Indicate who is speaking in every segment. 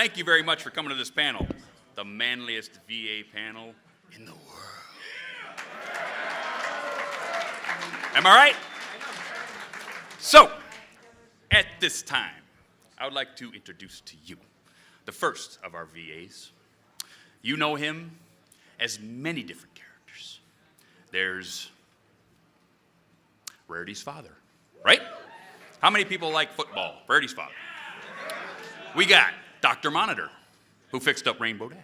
Speaker 1: thank you very much for coming to this panel, the manliest VA panel in the world. Am I right? So, at this time, I would like to introduce to you the first of our VAs. You know him as many different characters. There's Rarity's father, right? How many people like football? Rarity's father. We got Dr. Monitor, who fixed up Rainbow Dash.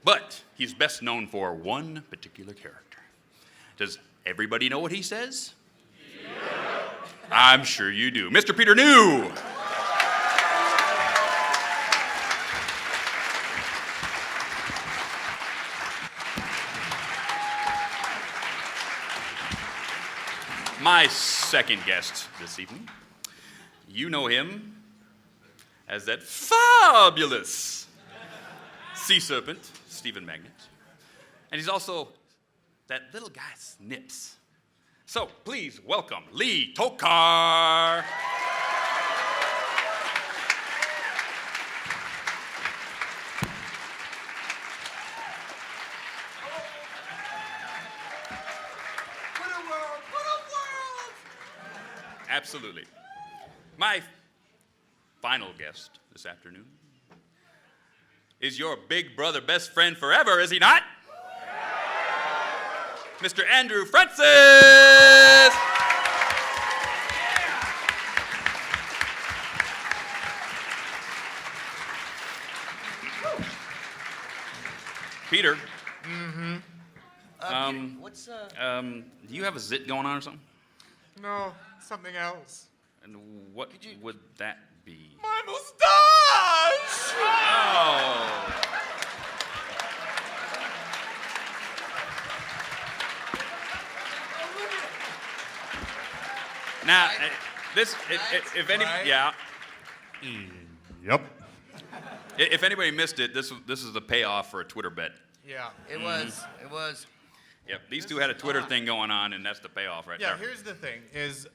Speaker 1: But he's best known for one particular character. Does everybody know what he says? Yeah. I'm sure you do. Mr. Peter New. My second guest this evening, you know him as that fabulous sea serpent, Stephen Magnet. And he's also that little guy, Snips. So please welcome Lee Tockar. Absolutely. My final guest this afternoon is your big brother, best friend forever, is he not? Mr. Andrew Francis! Peter.
Speaker 2: Mm-hmm.
Speaker 3: What's
Speaker 1: do you have a zit going on or something?
Speaker 2: No, something else.
Speaker 1: And what would that be?
Speaker 2: My mustache!
Speaker 1: Oh. Now, if any,
Speaker 2: right?
Speaker 1: yeah.
Speaker 2: Yep.
Speaker 1: If anybody missed it, this is the payoff for a Twitter bet.
Speaker 2: Yeah.
Speaker 3: It was.
Speaker 1: Yep, these two had a Twitter thing going on, and that's the payoff right there.
Speaker 2: Yeah, here's the thing, is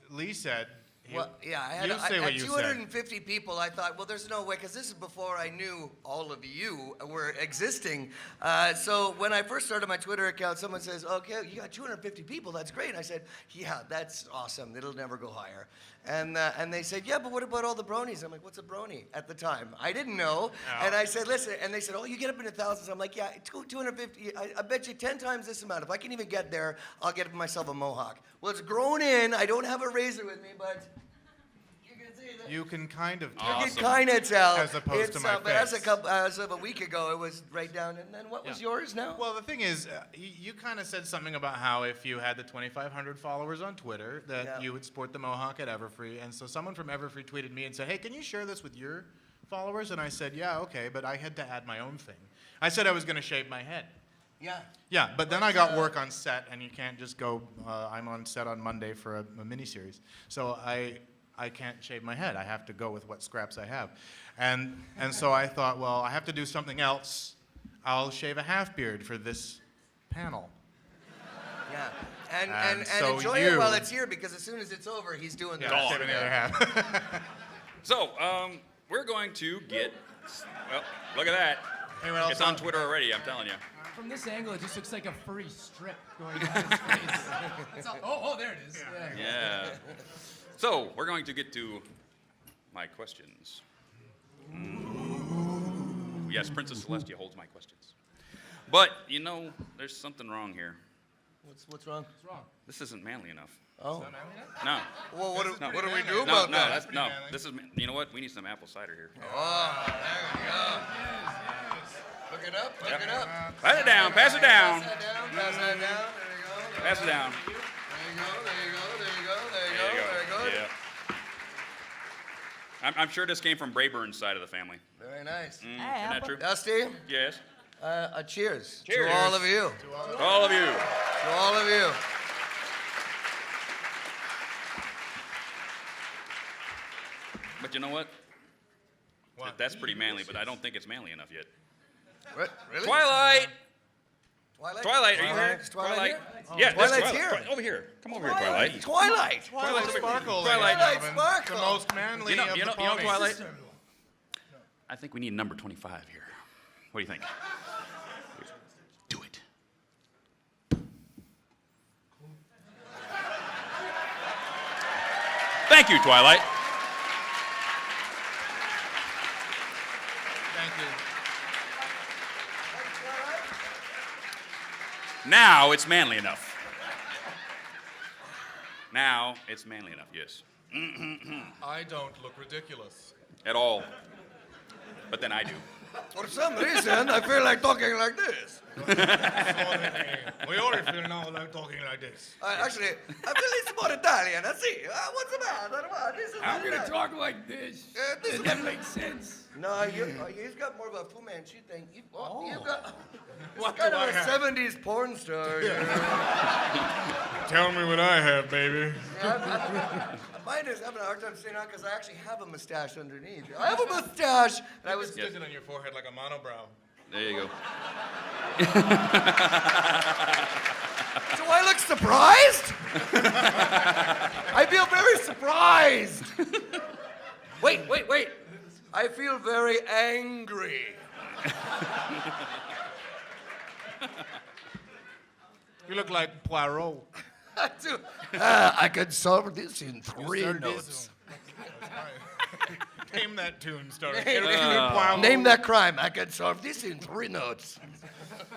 Speaker 2: Lee said...
Speaker 3: Well, yeah, I had,
Speaker 2: you say what you
Speaker 3: 250 people. I thought, well, there's no way, because this is before I knew all of you were existing. So when I first started my Twitter account, someone says, okay, you got 250 people. That's great. And I said, yeah, that's awesome. It'll never go higher. And they said, yeah, but what about all the bronies? I'm like, what's a brony at the time? I didn't know.
Speaker 2: Oh.
Speaker 3: And I said, listen. And they said, oh, you get up into thousands. I'm like, yeah, 250. I bet you 10 times this amount. If I can even get there, I'll get myself a mohawk. Well, it's grown in. I don't have a razor with me, but you can see that.
Speaker 2: You can kind of tell.
Speaker 1: Awesome.
Speaker 3: You can kind of tell.
Speaker 2: As opposed to my
Speaker 3: but as
Speaker 2: face.
Speaker 3: as of a week ago, it was right down. And then what was yours now?
Speaker 2: Well, the thing is, you kind of said something about how if you had the 2,500 followers on Twitter, that you would sport the mohawk at Everfree. And so someone from Everfree tweeted me and said, hey, can you share this with your followers? And I said, yeah, okay, but I had to add my own thing. I said I was going to shave my head.
Speaker 3: Yeah.
Speaker 2: Yeah, but then I got work on set, and you can't just go, I'm on set on Monday for a miniseries. So I can't shave my head. I have to go with what scraps I have. And so I thought, well, I have to do something else. I'll shave a half beard for this panel.
Speaker 3: Yeah. And
Speaker 2: so
Speaker 3: enjoy it while it's here, because as soon as it's over, he's doing the
Speaker 2: Yeah, shaving the other half.
Speaker 1: So, we're going to get, well, look at that.
Speaker 2: Anyone else
Speaker 1: It's on Twitter already, I'm telling you.
Speaker 4: From this angle, it just looks like a furry strip going down his face. Oh, there it is.
Speaker 1: Yeah. So, we're going to get to my questions. Yes, Princess Celestia holds my questions. But, you know, there's something wrong here.
Speaker 3: What's wrong?
Speaker 4: What's wrong?
Speaker 1: This isn't manly enough.
Speaker 3: Oh.
Speaker 1: No.
Speaker 3: Well, what do we do
Speaker 1: No,
Speaker 3: about
Speaker 1: no,
Speaker 3: that?
Speaker 1: that's, no. This is, you know what? We need some apple cider here.
Speaker 3: Oh, there we go. Look it up. Look it up.
Speaker 1: Pass it down. Pass it down.
Speaker 3: Pass that down. Pass that down. There you go.
Speaker 1: Pass it down.
Speaker 3: There you go. There you go. There you go. There you
Speaker 1: There you
Speaker 3: go.
Speaker 1: go.
Speaker 3: Very good.
Speaker 1: Yeah. I'm sure this came from Brayburn's side of the family.
Speaker 3: Very nice.
Speaker 1: Isn't that true?
Speaker 3: Dusty,
Speaker 1: Yes.
Speaker 3: a cheers.
Speaker 1: Cheers.
Speaker 3: To all of you.
Speaker 1: To all of you.
Speaker 3: To all of you.
Speaker 1: But you know what?
Speaker 2: What?
Speaker 1: That's pretty manly, but I don't think it's manly enough yet.
Speaker 3: Really?
Speaker 1: Twilight!
Speaker 3: Twilight?
Speaker 1: Twilight, are you here?
Speaker 3: Is Twilight here?
Speaker 1: Yeah, that's
Speaker 3: Twilight's
Speaker 1: Twilight.
Speaker 3: here.
Speaker 1: Over here. Come over here, Twilight.
Speaker 3: Twilight.
Speaker 2: Twilight Sparkle,
Speaker 1: Twilight
Speaker 2: ladies and gentlemen.
Speaker 3: Sparkle.
Speaker 2: The most manly
Speaker 1: You know
Speaker 2: of the
Speaker 1: Twilight?
Speaker 2: ponies.
Speaker 1: I think we need number 25 here. What do you think? Do it. Thank you, Twilight.
Speaker 2: Thank you.
Speaker 1: Now it's manly enough. Now it's manly enough, yes.
Speaker 5: I don't look ridiculous.
Speaker 1: At all. But then I do.
Speaker 3: For some reason, I feel like talking like this.
Speaker 5: We already feel now like talking like this.
Speaker 3: Actually, I feel it's more Italian. I see. What's the matter? This is
Speaker 4: I'm gonna talk like this.
Speaker 3: this is
Speaker 4: That makes sense.
Speaker 3: No, he's got more of a Fu Manchu thing. You've got
Speaker 5: What
Speaker 3: kind
Speaker 5: do
Speaker 3: of
Speaker 5: I
Speaker 3: a
Speaker 5: have?
Speaker 3: 70s porn star.
Speaker 5: Tell me what I have, baby.
Speaker 3: Mine is having a hard time staying on because I actually have a mustache underneath. I have a mustache. And I was.
Speaker 5: Stick it on your forehead like a monobrow.
Speaker 1: There you go.
Speaker 3: Do I look surprised? I feel very surprised. Wait. I feel very angry.
Speaker 5: You look like Poirot.
Speaker 3: I could solve this in 3
Speaker 5: Sir
Speaker 3: notes.
Speaker 5: Name that tune, Starry.
Speaker 3: Name that crime. I could solve this in 3 notes.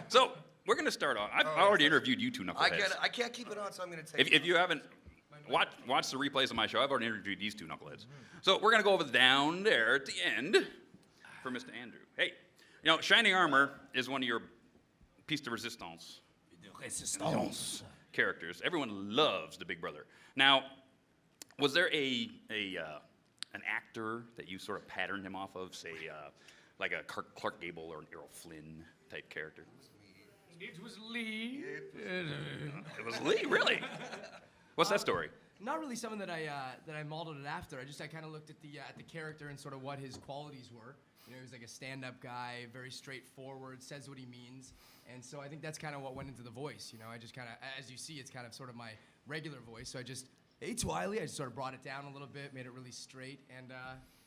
Speaker 1: So, we're going to start off. I've already interviewed you two knuckleheads.
Speaker 3: I can't keep it on, so I'm going to take
Speaker 1: If you haven't watched the replays of my show, I've already interviewed these two knuckleheads. So, we're going to go over down there at the end for Mr. Andrew. Hey, you know, Shining Armor is one of your piece de resistance characters. Everyone loves the Big Brother. Now, was there an actor that you sort of patterned him off of, say, like a Clark Gable or an Errol Flynn type character?
Speaker 4: It was Lee.
Speaker 1: It was Lee, really? What's that story?
Speaker 4: Not really something that I modeled it after. I kind of looked at the character and sort of what his qualities were. You know, he was like a stand-up guy, very straightforward, says what he means, and so I think that's kind of what went into the voice. You know, I just kind of, as you see, it's kind of sort of my regular voice. So I just, hey Twiley, I just sort of brought it down a little bit, made it really straight, and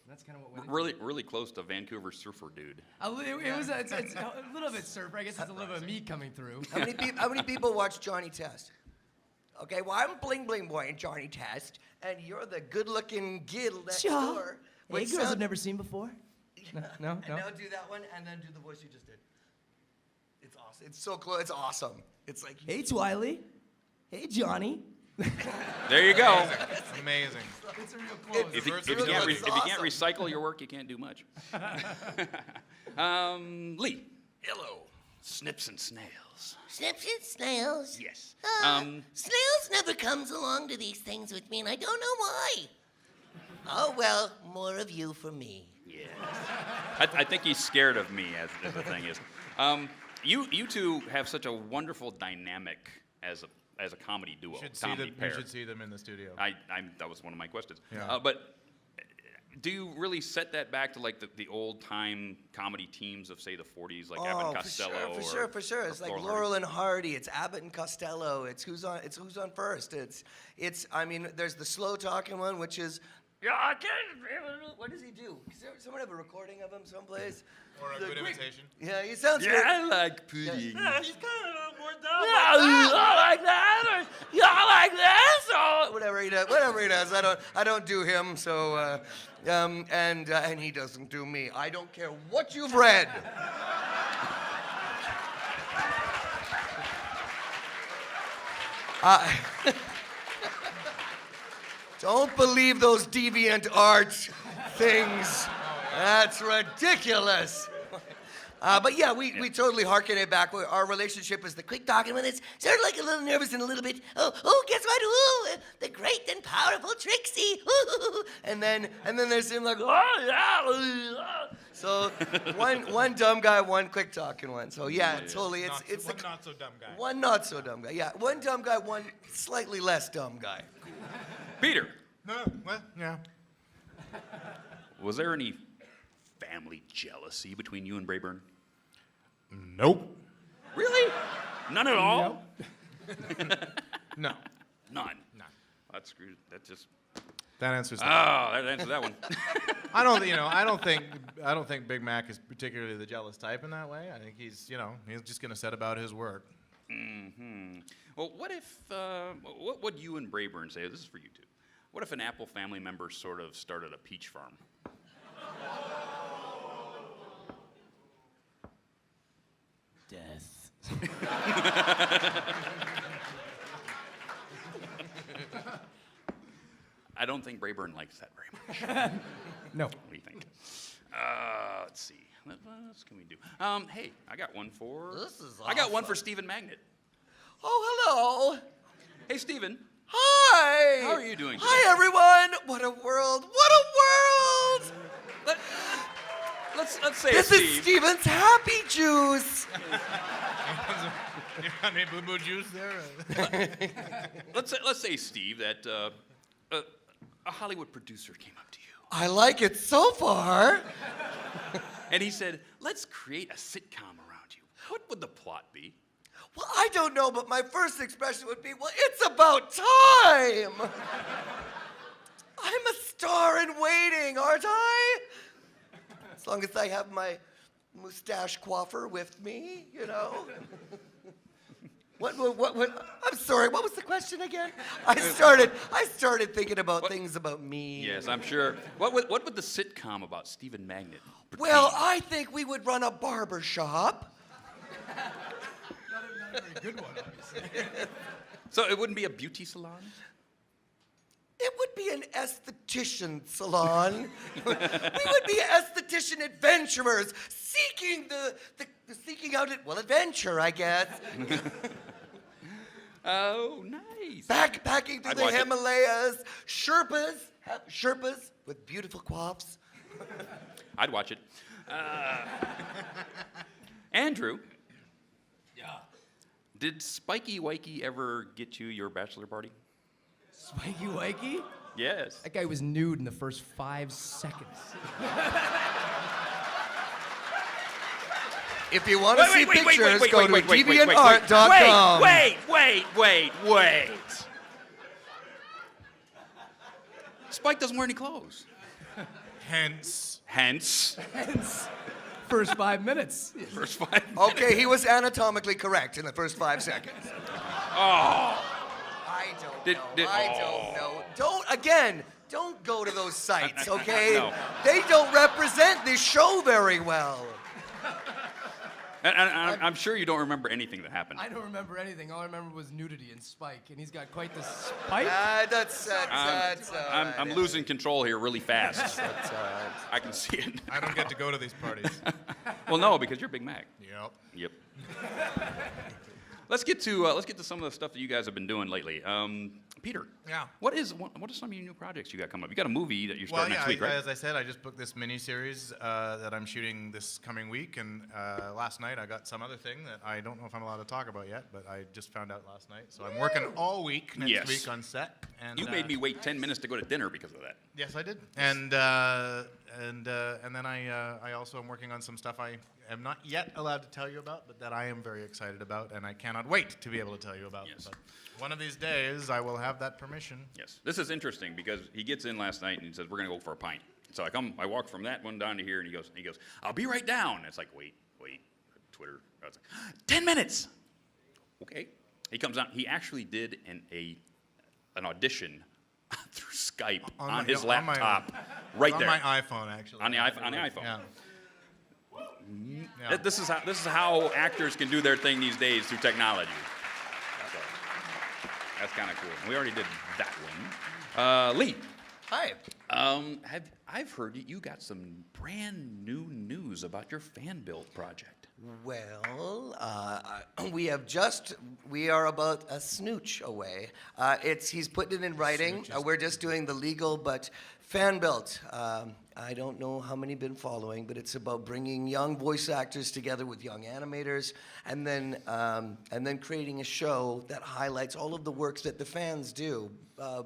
Speaker 4: that's kind of what went into it.
Speaker 1: Really close to Vancouver surfer dude.
Speaker 4: It's a little bit surfer. I guess it's a little bit of me coming through.
Speaker 3: How many people watch Johnny Test? Okay, well, I'm Bling Bling Boy in Johnny Test, and you're the good-looking gil next door.
Speaker 4: Hey,
Speaker 3: which
Speaker 4: girls
Speaker 3: sound-
Speaker 4: I've never seen before. No.
Speaker 3: And now do that one, and then do the voice you just did. It's awesome. It's so close. It's awesome. It's like.
Speaker 4: Hey Twiley. Hey Johnny.
Speaker 1: There you go.
Speaker 5: Amazing.
Speaker 4: It's a real close.
Speaker 1: If you can't recycle your work, you can't do much. Lee.
Speaker 3: Hello.
Speaker 1: Snips and snails.
Speaker 6: Snips and snails.
Speaker 1: Yes.
Speaker 6: Snails never comes along to these things with me, and I don't know why. Oh, well, more of you for me.
Speaker 1: Yes. I think he's scared of me, as the thing is. You two have such a wonderful dynamic as a comedy duo, comedy pair.
Speaker 2: You should see them in the studio.
Speaker 1: That was one of my questions.
Speaker 2: Yeah.
Speaker 1: But do you really set that back to like the old time comedy teams of say the 40s, like Abbott and Costello?
Speaker 3: For sure. It's like Laurel and Hardy. It's Abbott and Costello. It's who's on first. It's. I mean, there's the slow talking one, which is. Yeah, I can't. What does he do? Does someone have a recording of him someplace?
Speaker 5: Or a good imitation.
Speaker 3: Yeah, he sounds.
Speaker 1: Yeah, I like pudding.
Speaker 3: Yeah, he's kind of a little more dumb. Yeah, like that, or yeah, like this, or whatever he does. I don't do him. So, and he doesn't do me. I don't care what you've read. Don't believe those deviant arts things. That's ridiculous. But yeah, we totally harken it back. Our relationship is the quick talking when it's sort of like a little nervous and a little bit, oh, guess what? Ooh, the great and powerful Trixie. Ooh. And then there's him like, oh, yeah. So one dumb guy, one quick talking one. So yeah, totally. It's
Speaker 5: one not so dumb guy.
Speaker 3: One not so dumb guy. Yeah, one dumb guy, one slightly less dumb guy.
Speaker 1: Peter,
Speaker 2: No, well, yeah.
Speaker 1: was there any family jealousy between you and Brayburn?
Speaker 2: Nope.
Speaker 1: Really? None at all?
Speaker 2: No.
Speaker 1: None.
Speaker 2: None.
Speaker 1: That's screwed. That just.
Speaker 2: That answers that.
Speaker 1: that answers that one.
Speaker 2: I don't think Big Mac is particularly the jealous type in that way. I think he's just going to set about his work.
Speaker 1: Mm-hmm. Well, what if, what would you and Brayburn say? This is for you two. What if an Apple family member sort of started a peach farm?
Speaker 4: Death.
Speaker 1: I don't think Brayburn likes that very much.
Speaker 4: No.
Speaker 1: What do you think? Let's see. What else can we do? Hey, I got one for.
Speaker 3: This is
Speaker 1: I got one
Speaker 3: awesome.
Speaker 1: for Stephen Magnet.
Speaker 3: Oh, hello.
Speaker 1: Hey, Stephen.
Speaker 3: Hi.
Speaker 1: How are you doing today?
Speaker 3: Hi, everyone. What a world. What a world.
Speaker 1: Let's say
Speaker 3: This
Speaker 1: Steve.
Speaker 3: is Steven's happy juice.
Speaker 2: You got any boo-boo juice there?
Speaker 1: Let's say Steve that a Hollywood producer came up to you
Speaker 3: I like it so far.
Speaker 1: and he said, "Let's create a sitcom around you. What would the plot be?"
Speaker 3: Well, I don't know, but my first expression would be, well, it's about time. I'm a star in waiting, aren't I? As long as I have my mustache coiffer with me, you know. What, I'm sorry, what was the question again? I started thinking about things about me.
Speaker 1: Yes, I'm sure. What would the sitcom about Stephen Magnet be?
Speaker 3: Well, I think we would run a barber shop.
Speaker 4: Not a very good one, obviously.
Speaker 1: So it wouldn't be a beauty salon?
Speaker 3: It would be an esthetician salon. We would be esthetician adventurers seeking seeking out adventure, I guess.
Speaker 1: Oh, nice.
Speaker 3: Backpacking through
Speaker 1: I'd
Speaker 3: the
Speaker 1: watch it.
Speaker 3: Himalayas, Sherpas with beautiful coifs.
Speaker 1: I'd watch it. Andrew.
Speaker 4: Yeah.
Speaker 1: Did Spiky Wikey ever get you your bachelor party?
Speaker 4: Spiky Wakey?
Speaker 1: Yes.
Speaker 4: That guy was nude in the first 5 seconds.
Speaker 3: If you want to see pictures, go to
Speaker 1: wait,
Speaker 3: deviantart.com.
Speaker 1: Wait. Spike doesn't wear any clothes.
Speaker 2: Hence.
Speaker 1: Hence,
Speaker 4: First 5 minutes.
Speaker 1: first 5.
Speaker 3: Okay, he was anatomically correct in the first 5 seconds.
Speaker 1: Oh.
Speaker 3: I don't
Speaker 1: Did-
Speaker 3: know.
Speaker 1: did-
Speaker 3: I
Speaker 1: oh.
Speaker 3: don't know. Don't go to those sites, okay?
Speaker 1: No.
Speaker 3: They don't represent this show very well.
Speaker 1: And I'm sure you don't remember anything that happened.
Speaker 4: I don't remember anything. All I remember was nudity and Spike, and he's got quite the spike.
Speaker 1: I'm losing control here really fast.
Speaker 3: That's all right.
Speaker 1: I can see it.
Speaker 2: I don't get to go to these parties.
Speaker 1: Well, no, because you're Big Mac.
Speaker 2: Yep.
Speaker 1: Yep. Let's get to some of the stuff that you guys have been doing lately. Peter.
Speaker 2: Yeah.
Speaker 1: What are some of your new projects you got coming up? You got a movie that you're starting next week, right?
Speaker 2: As I said, I just booked this mini-series that I'm shooting this coming week, and last night I got some other thing that I don't know if I'm allowed to talk about yet, but I just found out last night. So I'm working all week next
Speaker 1: Yes.
Speaker 2: week on set. And
Speaker 1: You made me wait 10 minutes to go to dinner because of that.
Speaker 2: Yes, I did. And then I also am working on some stuff I am not yet allowed to tell you about, but that I am very excited about, and I cannot wait to be able to tell you about.
Speaker 1: Yes.
Speaker 2: But one of these days, I will have that permission.
Speaker 1: Yes. This is interesting because he gets in last night and he says, "We're going to go for a pint." So I walk from that one down to here, and he goes, "I'll be right down." And it's like, wait. Twitter. I was like, 10 minutes. Okay. He comes out. He actually did an audition through Skype on his laptop, right there.
Speaker 2: On my iPhone, actually.
Speaker 1: On the iPhone.
Speaker 2: Yeah.
Speaker 1: Yeah. This is how actors can do their thing these days through technology. So, that's kind of cool. We already did that one. Lee.
Speaker 3: Hi.
Speaker 1: I've heard that you got some brand new news about your fan build project.
Speaker 3: Well, we are about a snooch away. He's putting it in writing. We're just doing the legal, but fan built. I don't know how many been following, but it's about bringing young voice actors together with young animators, and then creating a show that highlights all of the works that the fans do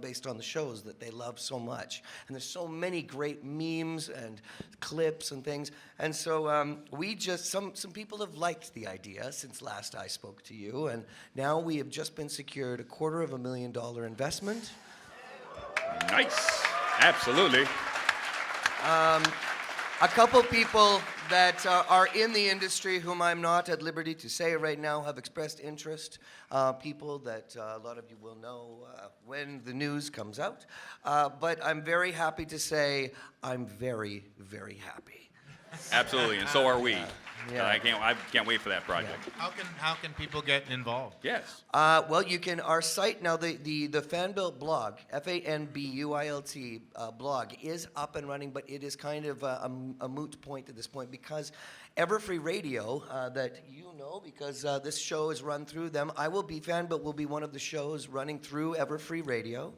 Speaker 3: based on the shows that they love so much. And there's so many great memes and clips and things. And so some people have liked the idea since last I spoke to you, and now we have just been secured $250,000 investment.
Speaker 1: Nice. Absolutely.
Speaker 3: A couple people that are in the industry whom I'm not at liberty to say right now have expressed interest. People that a lot of you will know when the news comes out. But I'm very happy to say I'm very, very happy.
Speaker 1: Absolutely, and so are we.
Speaker 3: Yeah.
Speaker 1: I can't wait for that project.
Speaker 2: How can people get involved?
Speaker 1: Yes.
Speaker 3: Well, you can, our site now, the Fanbuilt blog, FANBUILT blog is up and running, but it is kind of a moot point at this point because Everfree Radio, that you know because this show is run through them, Fanbuilt will be one of the shows running through Everfree Radio.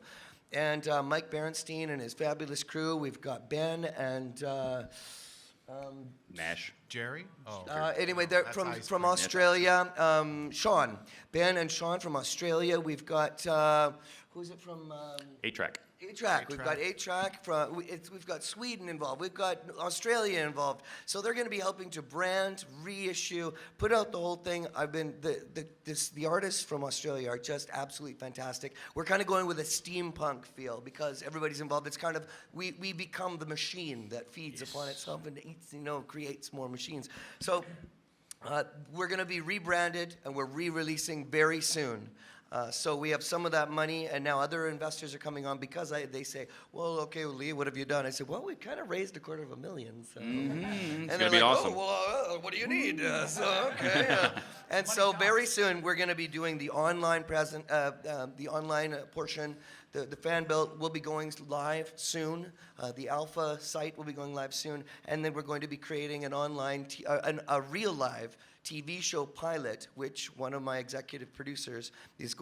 Speaker 3: And Mike Berenstein and his fabulous crew, we've got Ben and...
Speaker 1: Nash.
Speaker 2: Jerry? Oh.
Speaker 3: Anyway, they're
Speaker 2: That's
Speaker 3: from
Speaker 2: Iceberg.
Speaker 3: Australia. Sean, Ben and Sean from Australia. We've got who's it from?
Speaker 1: 8-track.
Speaker 3: 8-track. We've got 8-track. We've got Sweden involved. We've got Australia involved. So they're going to be helping to brand, reissue, put out the whole thing. I've been the artists from Australia are just absolutely fantastic. We're kind of going with a steampunk feel because everybody's involved. It's kind of we become the machine that feeds upon itself and eats, creates more machines. So we're going to be rebranded and we're re-releasing very soon. So we have some of that money, and now other investors are coming on because they say, well, okay, Lee, what have you done? I said, well, we kind of raised $250,000. So.
Speaker 1: It's
Speaker 3: And
Speaker 1: gonna
Speaker 3: they're
Speaker 1: be
Speaker 3: like,
Speaker 1: awesome.
Speaker 3: oh, well, what do you need? Okay. And so very soon we're going to be doing the online portion. The Fanbuilt will be going live soon. The Alpha site will be going live soon, and then we're going to be creating an online, a real live TV show pilot, which one of my executive producers has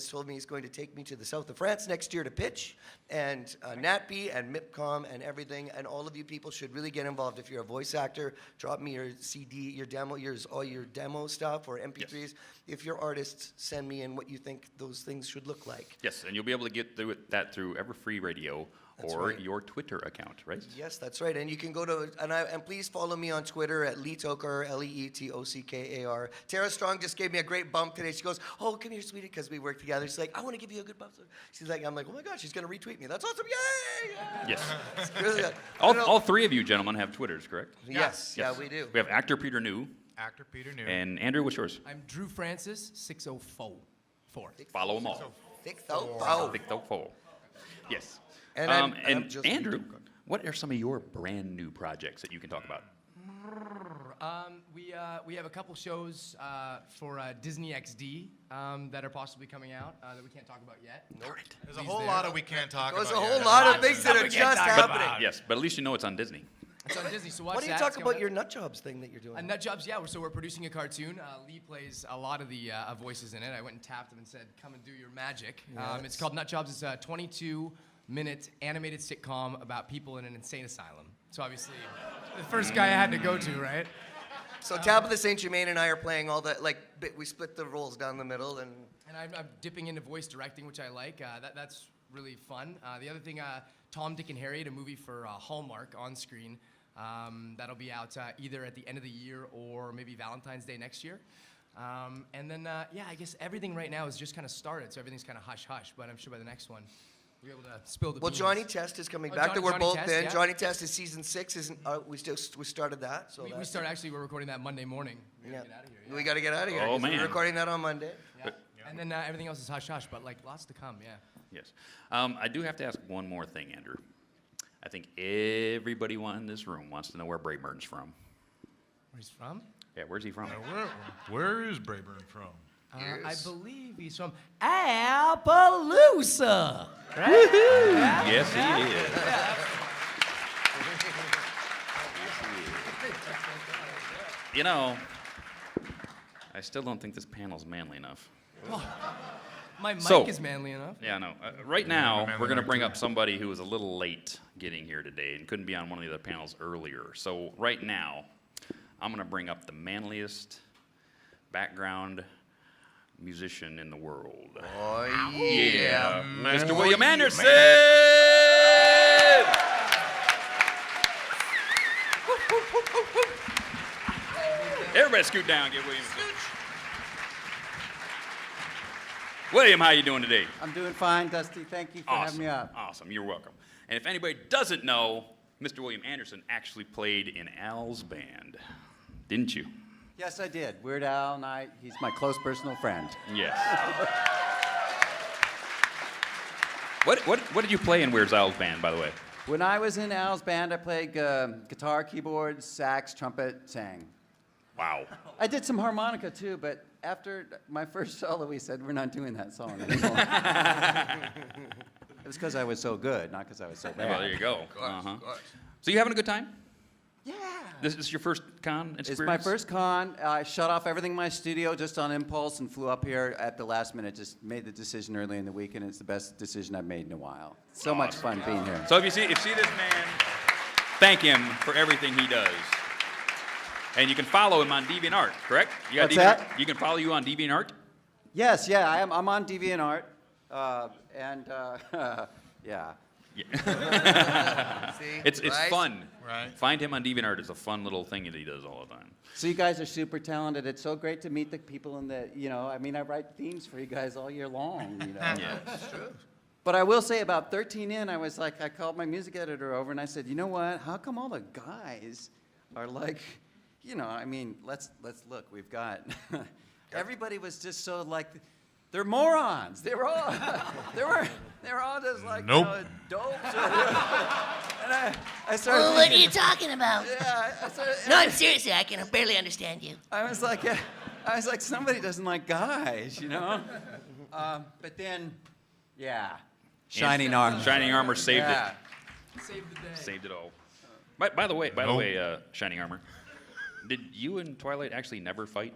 Speaker 3: told me he's going to take me to the south of France next year to pitch, and NatP and MIPCOM and everything, and all of you people should really get involved. If you're a voice actor, drop me your CD, your demo, all your demo stuff or MP3s.
Speaker 1: Yes.
Speaker 3: If you're artists, send me in what you think those things should look like.
Speaker 1: Yes, and you'll be able to get that through Everfree Radio
Speaker 3: That's
Speaker 1: or
Speaker 3: right.
Speaker 1: your Twitter account, right?
Speaker 3: Yes, that's right. And you can go to, and please follow me on Twitter at Lee Tockar, Leetockar. Tara Strong just gave me a great bump today. She goes, oh, come here, sweetie, because we work together. She's like, I want to give you a good bump. I'm like, oh my God, she's going to retweet me. That's awesome. Yay!
Speaker 1: Yes.
Speaker 3: It's really good.
Speaker 1: All three of you gentlemen have Twitters, correct?
Speaker 3: Yes, yeah, we do.
Speaker 1: We have actor Peter New.
Speaker 2: Actor Peter New.
Speaker 1: And Andrew, what's yours?
Speaker 4: I'm Drew Francis, 604.
Speaker 1: Follow them all.
Speaker 3: 604.
Speaker 1: 604. Yes.
Speaker 3: And I'm just-
Speaker 1: Andrew, what are some of your brand new projects that you can talk about?
Speaker 4: We have a couple shows for Disney XD that are possibly coming out that we can't talk about yet.
Speaker 1: Nope.
Speaker 2: There's a whole lot of we can't talk
Speaker 3: There's
Speaker 2: about
Speaker 3: a whole
Speaker 2: yet.
Speaker 3: lot of things that are just happening.
Speaker 1: Yes, but at least you know it's on Disney.
Speaker 4: It's on Disney, so watch
Speaker 3: Why don't you
Speaker 4: that.
Speaker 3: talk
Speaker 4: It's
Speaker 3: about
Speaker 4: coming
Speaker 3: your
Speaker 4: up.
Speaker 3: nut jobs thing that you're doing?
Speaker 4: Nut Jobs, yeah. So we're producing a cartoon. Lee plays a lot of the voices in it. I went and tapped him and said, "Come and do your magic." It's called Nut Jobs. It's a 22-minute animated sitcom about people in an insane asylum. So obviously, the first guy I had to go to, right?
Speaker 3: So Tabitha St. Germain and I are playing all the, we split the roles down the middle and...
Speaker 4: And I'm dipping into voice directing, which I like. That's really fun. The other thing, Tom, Dick, and Harriet, a movie for Hallmark on screen. That'll be out either at the end of the year or maybe Valentine's Day next year. And then, I guess everything right now is just kind of started, so everything's kind of hush-hush, but I'm sure by the next one, we'll be able to spill the
Speaker 3: Well,
Speaker 4: beans.
Speaker 3: Johnny Test is coming
Speaker 4: Oh,
Speaker 3: back.
Speaker 4: Johnny-
Speaker 3: We're
Speaker 4: Johnny
Speaker 3: both
Speaker 4: Test,
Speaker 3: in.
Speaker 4: yeah.
Speaker 3: Johnny Test is season 6. We started that. So
Speaker 4: We
Speaker 3: that's-
Speaker 4: start actually, we're recording that Monday morning. We
Speaker 3: Yeah.
Speaker 4: gotta get out of here.
Speaker 3: We got to get out of here.
Speaker 1: Oh,
Speaker 3: 'cause
Speaker 1: man.
Speaker 3: We're recording that on Monday.
Speaker 4: Yeah. And then everything else is hush-hush, but lots to come, yeah.
Speaker 1: Yes. I do have to ask one more thing, Andrew. I think everybody in this room wants to know where Brayburn's from.
Speaker 4: Where he's from?
Speaker 1: Yeah, where's he from?
Speaker 5: Where is Brayburn from?
Speaker 4: I believe he's from Appaloosa. Right?
Speaker 1: Yes, he is. You know, I still don't think this panel's manly enough.
Speaker 4: My mic
Speaker 1: So-
Speaker 4: is manly enough.
Speaker 1: Yeah, no. Right now, we're going to bring up somebody who was a little late getting here today and couldn't be on one of the other panels earlier. So right now, I'm going to bring up the manliest background musician in the world.
Speaker 3: Oh,
Speaker 1: Yeah, Mr. William Anderson! Everybody scoot down, get William. William, how you doing today?
Speaker 7: I'm doing fine, Dusty. Thank you for having me up.
Speaker 1: Awesome, you're welcome. And if anybody doesn't know, Mr. William Anderson actually played in Al's band, didn't you?
Speaker 7: Yes, I did. Weird Al and he's my close personal friend.
Speaker 1: Yes. What did you play in Weird Al's band, by the way?
Speaker 7: When I was in Al's band, I played guitar, keyboard, sax, trumpet, sang.
Speaker 1: Wow.
Speaker 7: I did some harmonica too, but after my first solo, we said, we're not doing that song anymore. It was because I was so good, not because I was so bad.
Speaker 1: Well, there you go.
Speaker 3: Of course.
Speaker 1: So you having a good time?
Speaker 7: Yeah.
Speaker 1: This is your first con experience?
Speaker 7: It's my first con. I shut off everything in my studio just on impulse and flew up here at the last minute. Just made the decision early in the week, and it's the best decision I've made in a while. So much fun being here.
Speaker 1: So if you see this man, thank him for everything he does. And you can follow him on DeviantArt, correct? You got
Speaker 7: What's that?
Speaker 1: You can follow you on DeviantArt?
Speaker 7: Yes, yeah, I'm on DeviantArt, yeah.
Speaker 3: See?
Speaker 1: It's
Speaker 3: Right?
Speaker 1: fun.
Speaker 2: Right.
Speaker 1: Find him on DeviantArt. It's a fun little thing that he does all the time.
Speaker 7: So you guys are super talented. It's so great to meet the people in the, I write themes for you guys all year long,
Speaker 1: Yeah.
Speaker 3: It's true.
Speaker 7: But I will say about 13 in, I called my music editor over and I said, you know what, how come all the guys are like, let's look, we've got, everybody was just so like, they're morons. They were all just like,
Speaker 2: Nope.
Speaker 7: dopes. And I started
Speaker 6: Well, what are
Speaker 7: thinking,
Speaker 6: you talking about?
Speaker 7: yeah, I started,
Speaker 6: No, I'm seriously, I can barely understand you.
Speaker 7: I was like, somebody doesn't like guys, But then, yeah, Shining Armor.
Speaker 1: Shining Armor saved
Speaker 7: Yeah.
Speaker 4: Save the day.
Speaker 1: it. Saved it all. By the way, Shining Armor, did you and Twilight actually never fight?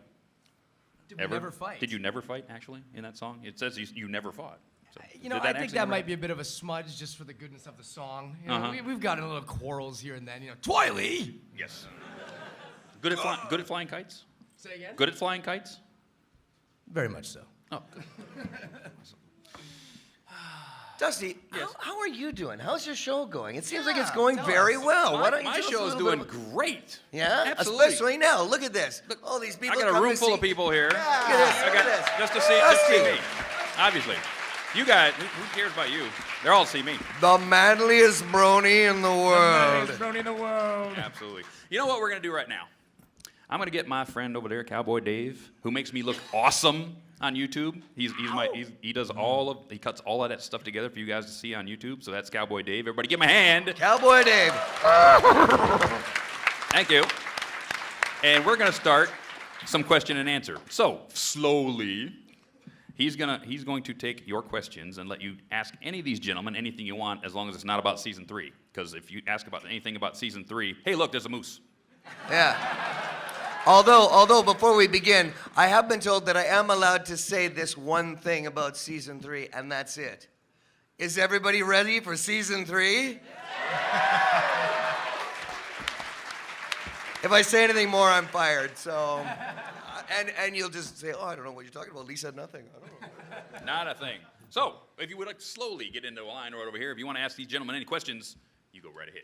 Speaker 4: Did we never fight?
Speaker 1: Did you never fight, actually, in that song? It says you never fought. So,
Speaker 4: I
Speaker 1: did
Speaker 4: think
Speaker 1: actually
Speaker 4: that
Speaker 1: never
Speaker 4: might be a bit of a smudge just for the goodness of the song.
Speaker 1: Uh-huh.
Speaker 4: We've gotten little quarrels here and then. Twiley!
Speaker 1: Yes. Good at flying kites?
Speaker 4: Say again?
Speaker 1: Good at flying kites?
Speaker 4: Very much so.
Speaker 1: Oh.
Speaker 3: Dusty,
Speaker 1: Yes.
Speaker 3: how are you doing? How's your show going? It seems like it's
Speaker 2: Yeah,
Speaker 3: going
Speaker 2: tell
Speaker 3: very
Speaker 2: us.
Speaker 3: well. Why don't you
Speaker 1: My
Speaker 3: tell us a
Speaker 1: show's
Speaker 3: little
Speaker 1: doing
Speaker 3: bit about-
Speaker 1: great.
Speaker 3: Yeah,
Speaker 1: Absolutely.
Speaker 3: especially now. Look at this. All these people.
Speaker 1: I got a
Speaker 3: come
Speaker 1: room
Speaker 3: to
Speaker 1: full
Speaker 3: see-
Speaker 1: of people here.
Speaker 3: Look at this.
Speaker 1: I
Speaker 3: Look
Speaker 1: got
Speaker 3: at this.
Speaker 1: just to see
Speaker 3: Dusty.
Speaker 1: me. Obviously, you guys. Who cares about you? They're all see me.
Speaker 3: The manliest brony in the world.
Speaker 5: Brony in the world.
Speaker 1: Absolutely. You know what we're gonna do right now? I'm gonna get my friend over there, Cowboy Dave, who makes me look awesome on YouTube. He does he cuts all of that stuff together for you guys to see on YouTube. So that's Cowboy Dave. Everybody, give him a hand.
Speaker 3: Cowboy Dave.
Speaker 1: Thank you. And we're gonna start some question and answer. So slowly, he's going to take your questions and let you ask any of these gentlemen anything you want, as long as it's not about season 3. Because if you ask about anything about season 3, hey, look, there's a moose.
Speaker 3: Yeah. Although before we begin, I have been told that I am allowed to say this one thing about season 3, and that's it. Is everybody ready for season 3? If I say anything more, I'm fired. So, and you'll just say, "Oh, I don't know what you're talking about." Lee said nothing. I don't know.
Speaker 1: Not a thing. So if you would like to slowly get into a line right over here, if you want to ask these gentlemen any questions, you go right ahead.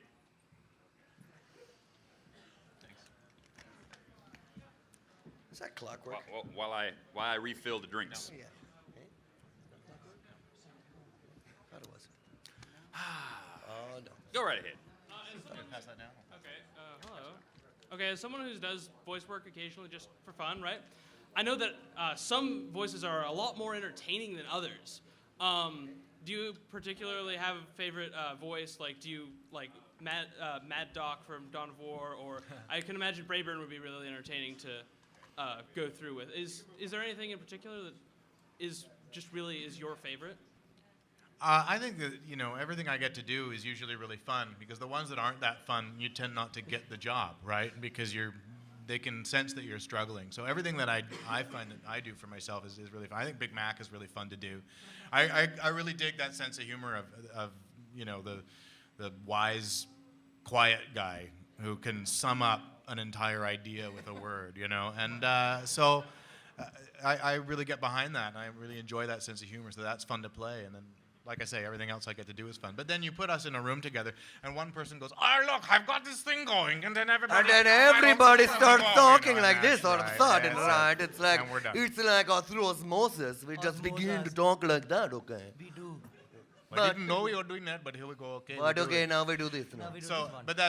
Speaker 3: Is that clockwork?
Speaker 1: While I refill the drinks.
Speaker 3: Yeah. Okay. Thought it was. Oh no.
Speaker 1: Go right ahead.
Speaker 8: Hello. Okay, as someone who does voice work occasionally just for fun, right? I know that some voices are a lot more entertaining than others. Do you particularly have a favorite voice? Like, do you like Mad Doc from Dawn of War, or I can imagine Brayburn would be really entertaining to go through with. Is there anything in particular that is just really is your favorite?
Speaker 2: I think that, everything I get to do is usually really fun, because the ones that aren't that fun, you tend not to get the job, right? Because they can sense that you're struggling. So everything that I find that I do for myself is really fun. I think Big Mac is really fun to do. I really dig that sense of humor of the wise, quiet guy who can sum up an entire idea with a word, And so I really get behind that, and I really enjoy that sense of humor, so that's fun to play. And then, like I say, everything else I get to do is fun. But then you put us in a room together, and one person goes, "Oh, look, I've got this thing going," and then everybody
Speaker 3: Starts talking like this all of a
Speaker 2: Right,
Speaker 3: sudden,
Speaker 2: yeah,
Speaker 3: right? It's like
Speaker 2: and we're done.
Speaker 3: Through osmosis. We just begin to talk like that, okay?
Speaker 2: I didn't know you were doing that, but here we go. Okay.
Speaker 3: But
Speaker 2: we'll do
Speaker 3: okay,
Speaker 2: it.
Speaker 3: now we do this. Now.
Speaker 2: So, but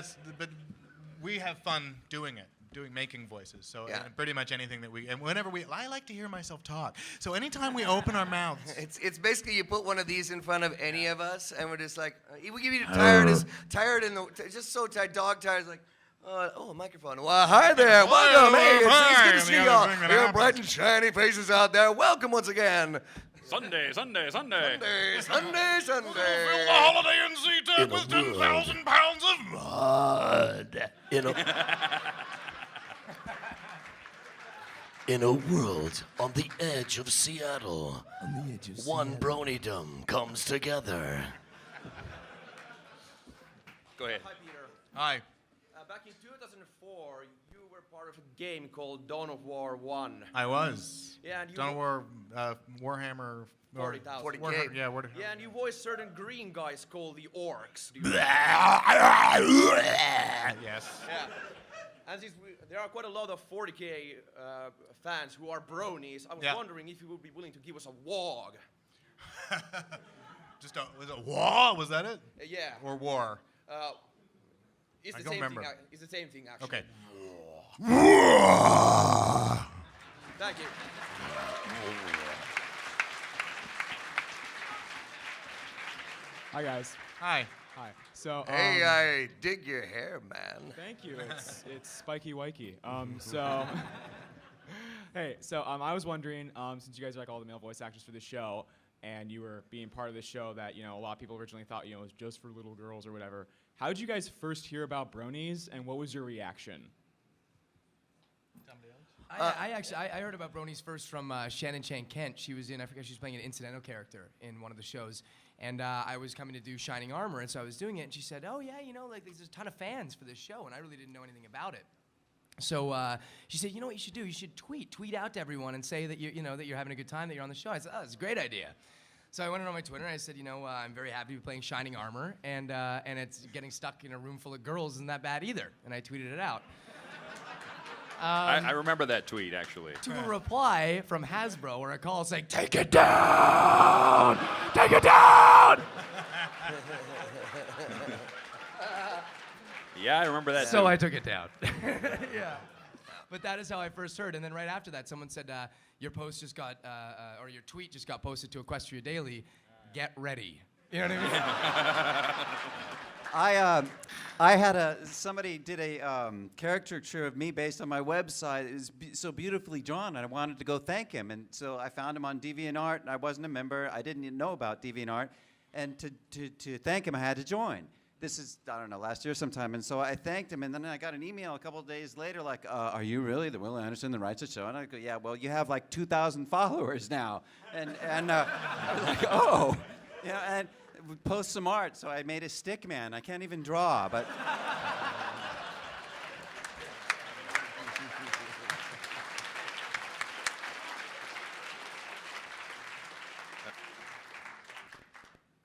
Speaker 2: we have fun doing it, making voices. So
Speaker 3: Yeah.
Speaker 2: pretty much anything that and whenever I like to hear myself talk. So anytime we open our mouths,
Speaker 3: It's basically you put one of these in front of any of us, and we're just like, we give you just so tired, dog tired. It's like, a microphone. Well, hi there, welcome. Hey, it's good to see y'all. Your bright and shiny faces out there. Welcome once again.
Speaker 1: Sunday.
Speaker 3: Sunday.
Speaker 1: Fill the
Speaker 2: holiday in Z-Tech with 10,000 pounds of
Speaker 6: Mud. In a world on the edge of Seattle, one broniedom comes together.
Speaker 1: Go ahead.
Speaker 9: Hi, Peter.
Speaker 2: Hi.
Speaker 9: Back in 2004, you were part of a game called Dawn of War 1.
Speaker 2: I was.
Speaker 9: Yeah, and you
Speaker 2: Dawn of War, Warhammer.
Speaker 9: 40,000.
Speaker 3: 40K.
Speaker 2: Warhammer, yeah, Warhammer.
Speaker 9: Yeah, and you voiced certain green guys called the Orcs. Do you
Speaker 2: Yes.
Speaker 9: Yeah. And since there are quite a lot of 40K fans who are bronies, I was wondering if you would be willing to give us a WOG.
Speaker 2: Was it war? Was that it?
Speaker 9: Yeah.
Speaker 2: Or war?
Speaker 9: It's
Speaker 2: I
Speaker 9: the
Speaker 2: don't
Speaker 9: same
Speaker 2: remember.
Speaker 9: thing. It's the same thing, actually.
Speaker 2: Okay.
Speaker 9: Thank you.
Speaker 10: Hi guys.
Speaker 2: Hi.
Speaker 10: Hi. So
Speaker 3: Hey, I dig your hair, man.
Speaker 10: thank you. It's spiky wikey. So hey, so I was wondering, since you guys are like all the male voice actors for the show, and you were being part of the show that a lot of people originally thought it was just for little girls or whatever. How did you guys first hear about bronies, and what was your reaction?
Speaker 4: I heard about bronies first from Shannon Chan Kent. She was in, I forget, she was playing an incidental character in one of the shows. And I was coming to do Shining Armor, and so I was doing it, and she said, oh yeah, like there's a ton of fans for this show, and I really didn't know anything about it. So she said, you know what you should do? You should tweet out to everyone and say that that you're having a good time, that you're on the show. I said, oh, that's a great idea. So I went on my Twitter and I said, I'm very happy to be playing Shining Armor, and it's getting stuck in a room full of girls isn't that bad either. And I tweeted it out.
Speaker 1: I remember that tweet, actually.
Speaker 4: To a reply from Hasbro or a call saying, take it down! Take it down!
Speaker 1: Yeah, I remember that
Speaker 4: So
Speaker 1: too.
Speaker 4: I took it down. Yeah. But that is how I first heard. And then right after that, someone said, your post just got, or your tweet just got posted to Equestria Daily. Get ready. You know what I mean?
Speaker 7: I had somebody did a caricature of me based on my website. It was so beautifully drawn, and I wanted to go thank him. And so I found him on DeviantArt, and I wasn't a member. I didn't even know about DeviantArt. And to thank him, I had to join. This is, I don't know, last year sometime. And so I thanked him, and then I got an email a couple of days later like, are you really the Will Anderson that writes the show? And I go, yeah, well, you have like 2,000 followers now. And I was like, oh. And we post some art, so I made a stick man. I can't even draw, but...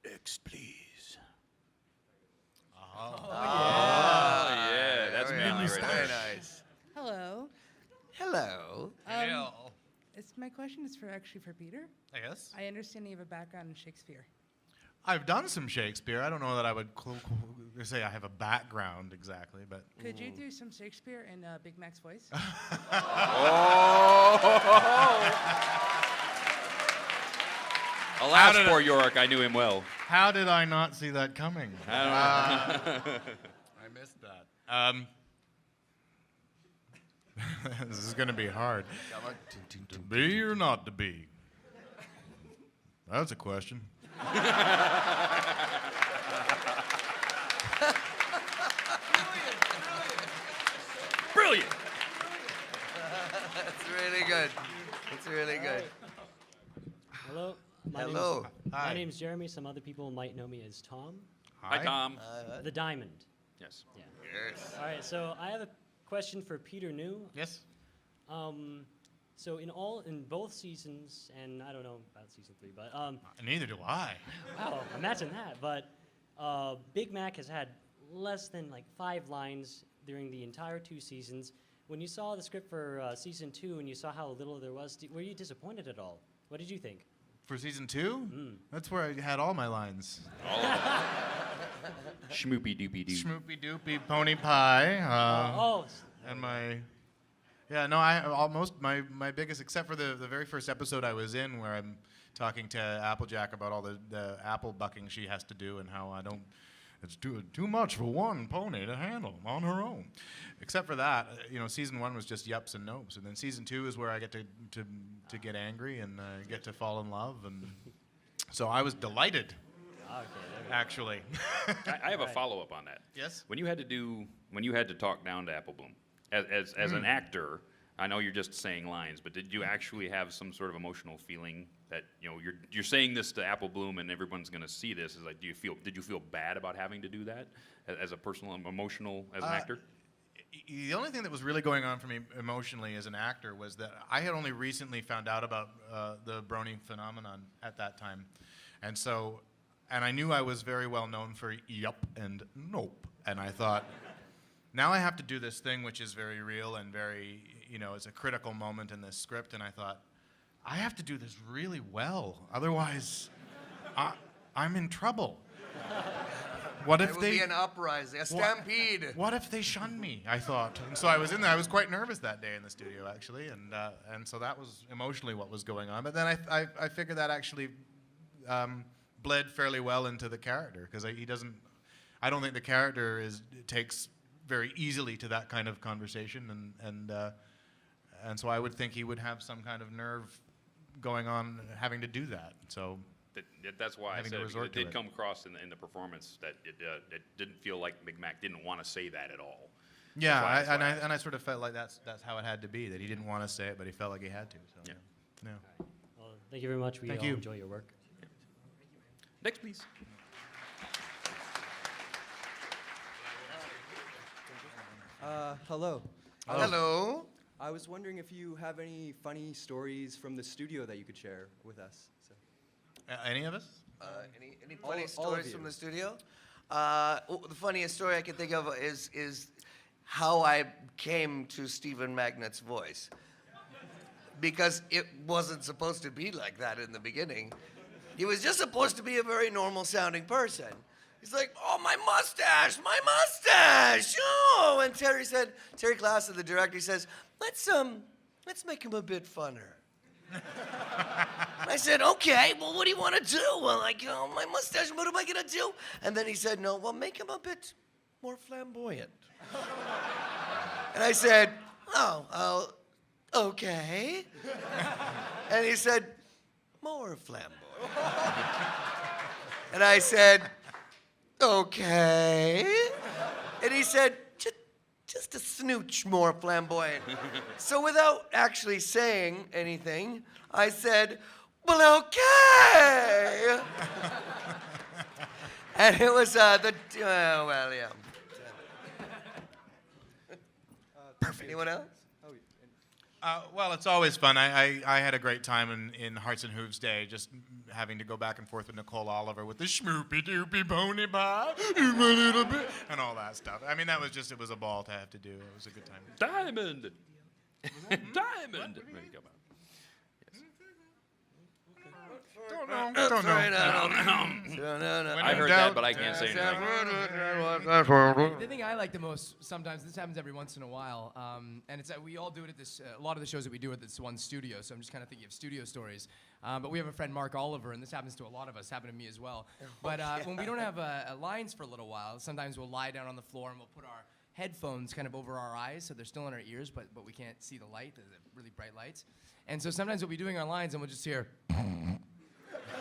Speaker 6: X, please.
Speaker 1: Oh, yeah, that's manly right
Speaker 3: Very
Speaker 1: there.
Speaker 3: nice.
Speaker 11: Hello.
Speaker 3: Hello.
Speaker 11: My question is actually for Peter.
Speaker 2: I guess.
Speaker 11: I understand you have a background in Shakespeare.
Speaker 2: I've done some Shakespeare. I don't know that I would say I have a background exactly, but.
Speaker 11: Could you do some Shakespeare in Big Mac's voice?
Speaker 1: Alas, poor Yorick, I knew him well.
Speaker 2: How did I not see that coming?
Speaker 1: I don't know.
Speaker 2: I missed that. This is going to be hard. To be or not to be? That's a question.
Speaker 1: Brilliant.
Speaker 3: That's really good. That's really good.
Speaker 12: Hello.
Speaker 3: Hello.
Speaker 2: Hi.
Speaker 12: My name's Jeremy. Some other people might know me as Tom.
Speaker 1: Hi, Tom.
Speaker 12: The Diamond.
Speaker 1: Yes.
Speaker 12: Yeah.
Speaker 3: Yes.
Speaker 12: All right. So I have a question for Peter New.
Speaker 2: Yes.
Speaker 12: So in both seasons, and I don't know about season 3, but
Speaker 2: Neither do I.
Speaker 12: wow, imagine that. But Big Mac has had less than like 5 lines during the entire 2 seasons. When you saw the script for season 2 and you saw how little there was, were you disappointed at all? What did you think?
Speaker 2: For season 2? That's where I had all my lines.
Speaker 1: Schmoopy doopy doo.
Speaker 2: Schmoopy doopy pony pie.
Speaker 12: Oh,
Speaker 2: And my, yeah, no, I almost, my biggest, except for the very first episode I was in where I'm talking to Applejack about all the apple bucking she has to do and how it's too much for one pony to handle on her own. Except for that, season 1 was just yups and nopes. And then season 2 is where I get to get angry and get to fall in love. And so I was delighted, actually.
Speaker 1: I have a follow-up on that.
Speaker 2: Yes?
Speaker 1: When you had to talk down to Applebloom, as an actor, I know you're just saying lines, but did you actually have some sort of emotional feeling that you're saying this to Applebloom and everyone's going to see this? Is like, did you feel bad about having to do that as a personal emotional as an actor?
Speaker 2: The only thing that was really going on for me emotionally as an actor was that I had only recently found out about the brony phenomenon at that time, and I knew I was very well known for yup and nope, and I thought, now I have to do this thing which is very real and very, it's a critical moment in this script, and I thought, I have to do this really well, otherwise I'm in trouble. What if
Speaker 3: There would be an uprising, a stampede.
Speaker 2: What if they shun me? I thought, and so I was in there. I was quite nervous that day in the studio, actually, and so that was emotionally what was going on. But then I figured that actually bled fairly well into the character because he doesn't. I don't think the character takes very easily to that kind of conversation, and so I would think he would have some kind of nerve going on having to do that. So.
Speaker 1: That's why I said it did come across in the performance that it didn't feel like Big Mac didn't want to say that at all.
Speaker 2: Yeah, I sort of felt like that's how it had to be, that he didn't want to say it, but he felt like he had to. So, yeah.
Speaker 12: well, thank you very much. We all enjoy your work.
Speaker 1: Next, please.
Speaker 13: Hello.
Speaker 3: Hello.
Speaker 13: I was wondering if you have any funny stories from the studio that you could share with us.
Speaker 2: Any of us?
Speaker 3: Any funny
Speaker 13: all
Speaker 3: stories
Speaker 13: of
Speaker 3: from the studio? The funniest story I can think of is how I came to Stephen Magnet's voice. Because it wasn't supposed to be like that in the beginning. He was just supposed to be a very normal sounding person. He's like, oh, my mustache! Oh! And Terry Klassen, the director, says, let's make him a bit funner. I said, okay, well, what do you want to do? Well, my mustache, what am I going to do? And then he said, no, well, make him a bit more flamboyant. And I said, oh, okay. And he said, more flamboyant. And I said, okay. And he said, just a snooch more flamboyant. So without actually saying anything, I said, well, okay. And it was yeah. Perfect. Anyone else?
Speaker 2: Well, it's always fun. I had a great time in Hearts and Hooves Day, just having to go back and forth with Nicole Oliver with the schmoopy doopy pony pie, and all that stuff. I mean, it was a ball to have to do. It was a good time.
Speaker 1: Diamond! Diamond! Ready to go back.
Speaker 2: Don't know.
Speaker 1: I heard that, but I can't say anything.
Speaker 4: The thing I like the most, sometimes this happens every once in a while, and it's that we all do it at this. A lot of the shows that we do at this one studio. So I'm just kind of thinking of studio stories. But we have a friend, Mark Oliver, and this happens to a lot of us. Happened to me as well. But when we don't have lines for a little while, sometimes we'll lie down on the floor and we'll put our headphones kind of over our eyes, so they're still in our ears, but we can't see the light, the really bright lights. And so sometimes we'll be doing our lines and we'll just hear.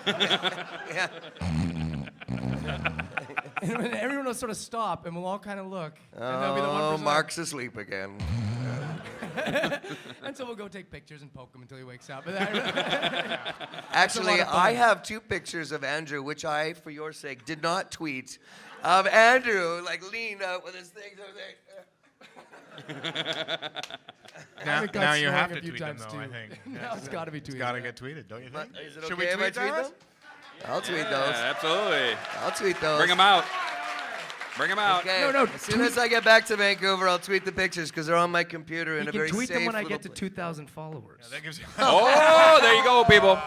Speaker 3: Yeah.
Speaker 4: And everyone will sort of stop, and we'll all kind of look. And there'll be the one person
Speaker 3: Mark's asleep again.
Speaker 4: And so we'll go take pictures and poke him until he wakes up.
Speaker 3: Actually, I have 2 pictures of Andrew, which I, for your sake, did not tweet, of Andrew, leaned out with his things over there.
Speaker 2: Now you have to tweet them, though, I think.
Speaker 4: Now it's got to be tweeted.
Speaker 2: It's got to get tweeted, don't you think?
Speaker 3: Is it
Speaker 2: Should
Speaker 3: okay
Speaker 2: we
Speaker 3: if I tweet them? I'll tweet those.
Speaker 1: Yeah, absolutely.
Speaker 3: I'll tweet those.
Speaker 1: Bring them out. Bring them out.
Speaker 3: Okay.
Speaker 4: No,
Speaker 3: As soon as I get back to Vancouver, I'll tweet the pictures because they're on my computer in
Speaker 4: You
Speaker 3: a
Speaker 4: can
Speaker 3: very
Speaker 4: tweet
Speaker 3: safe
Speaker 4: them when I get to
Speaker 3: place.
Speaker 4: 2,000 followers.
Speaker 2: Yeah, that gives you
Speaker 1: Oh, there you go, people.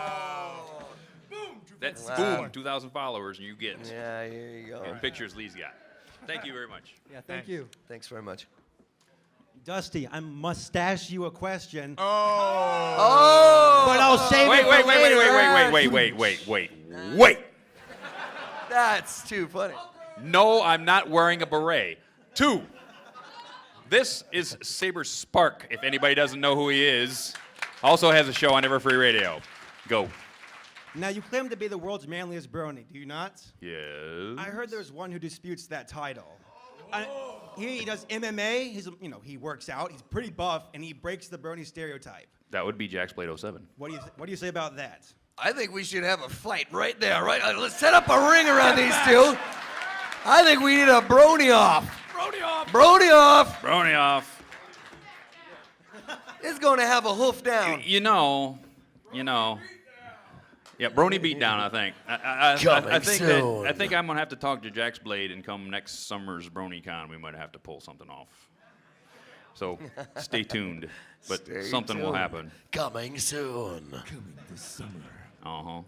Speaker 1: That's
Speaker 3: Wow.
Speaker 1: boom, 2,000 followers, and you get
Speaker 3: Yeah, here you go.
Speaker 1: pictures Lee's got. Thank you very much.
Speaker 13: Yeah, thank you.
Speaker 3: Thanks very much.
Speaker 14: Dusty, I mustache you a question.
Speaker 3: Oh!
Speaker 14: But I'll save it for later.
Speaker 1: Wait.
Speaker 3: That's too funny.
Speaker 1: No, I'm not wearing a beret. 2, this is Saber Spark, if anybody doesn't know who he is. Also has a show on Everfree Radio. Go.
Speaker 14: Now, you claim to be the world's manliest brony, do you not?
Speaker 1: Yes.
Speaker 14: I heard there's one who disputes that title. He does MMA, he works out, he's pretty buff, and he breaks the brony stereotype.
Speaker 1: That would be Jack's Blade 07.
Speaker 14: What do you say about that?
Speaker 3: I think we should have a fight right there, right? Let's set up a ring around these two. I think we need a brony off.
Speaker 8: Brody off.
Speaker 3: Brony off.
Speaker 1: Brony off.
Speaker 3: It's going to have a hoof down.
Speaker 1: You know. Yeah, Brony beat down, I think. I think I'm gonna have to talk to Jack's Blade and come next summer's BronyCon. We might have to pull something off. So stay tuned. But something will happen.
Speaker 3: Coming soon.
Speaker 15: Coming this summer.
Speaker 1: Uh-huh.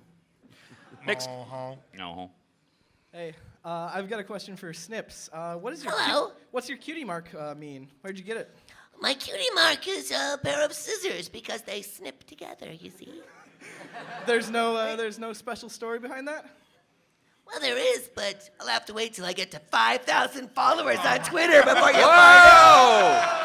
Speaker 1: Next.
Speaker 2: Uh-huh.
Speaker 16: Hey, I've got a question for Snips. What's your cutie mark mean? Where'd you get it?
Speaker 6: My cutie mark is a pair of scissors because they snip together, you see.
Speaker 16: There's no special story behind that?
Speaker 6: Well, there is, but I'll have to wait till I get to 5,000 followers on Twitter before you find out.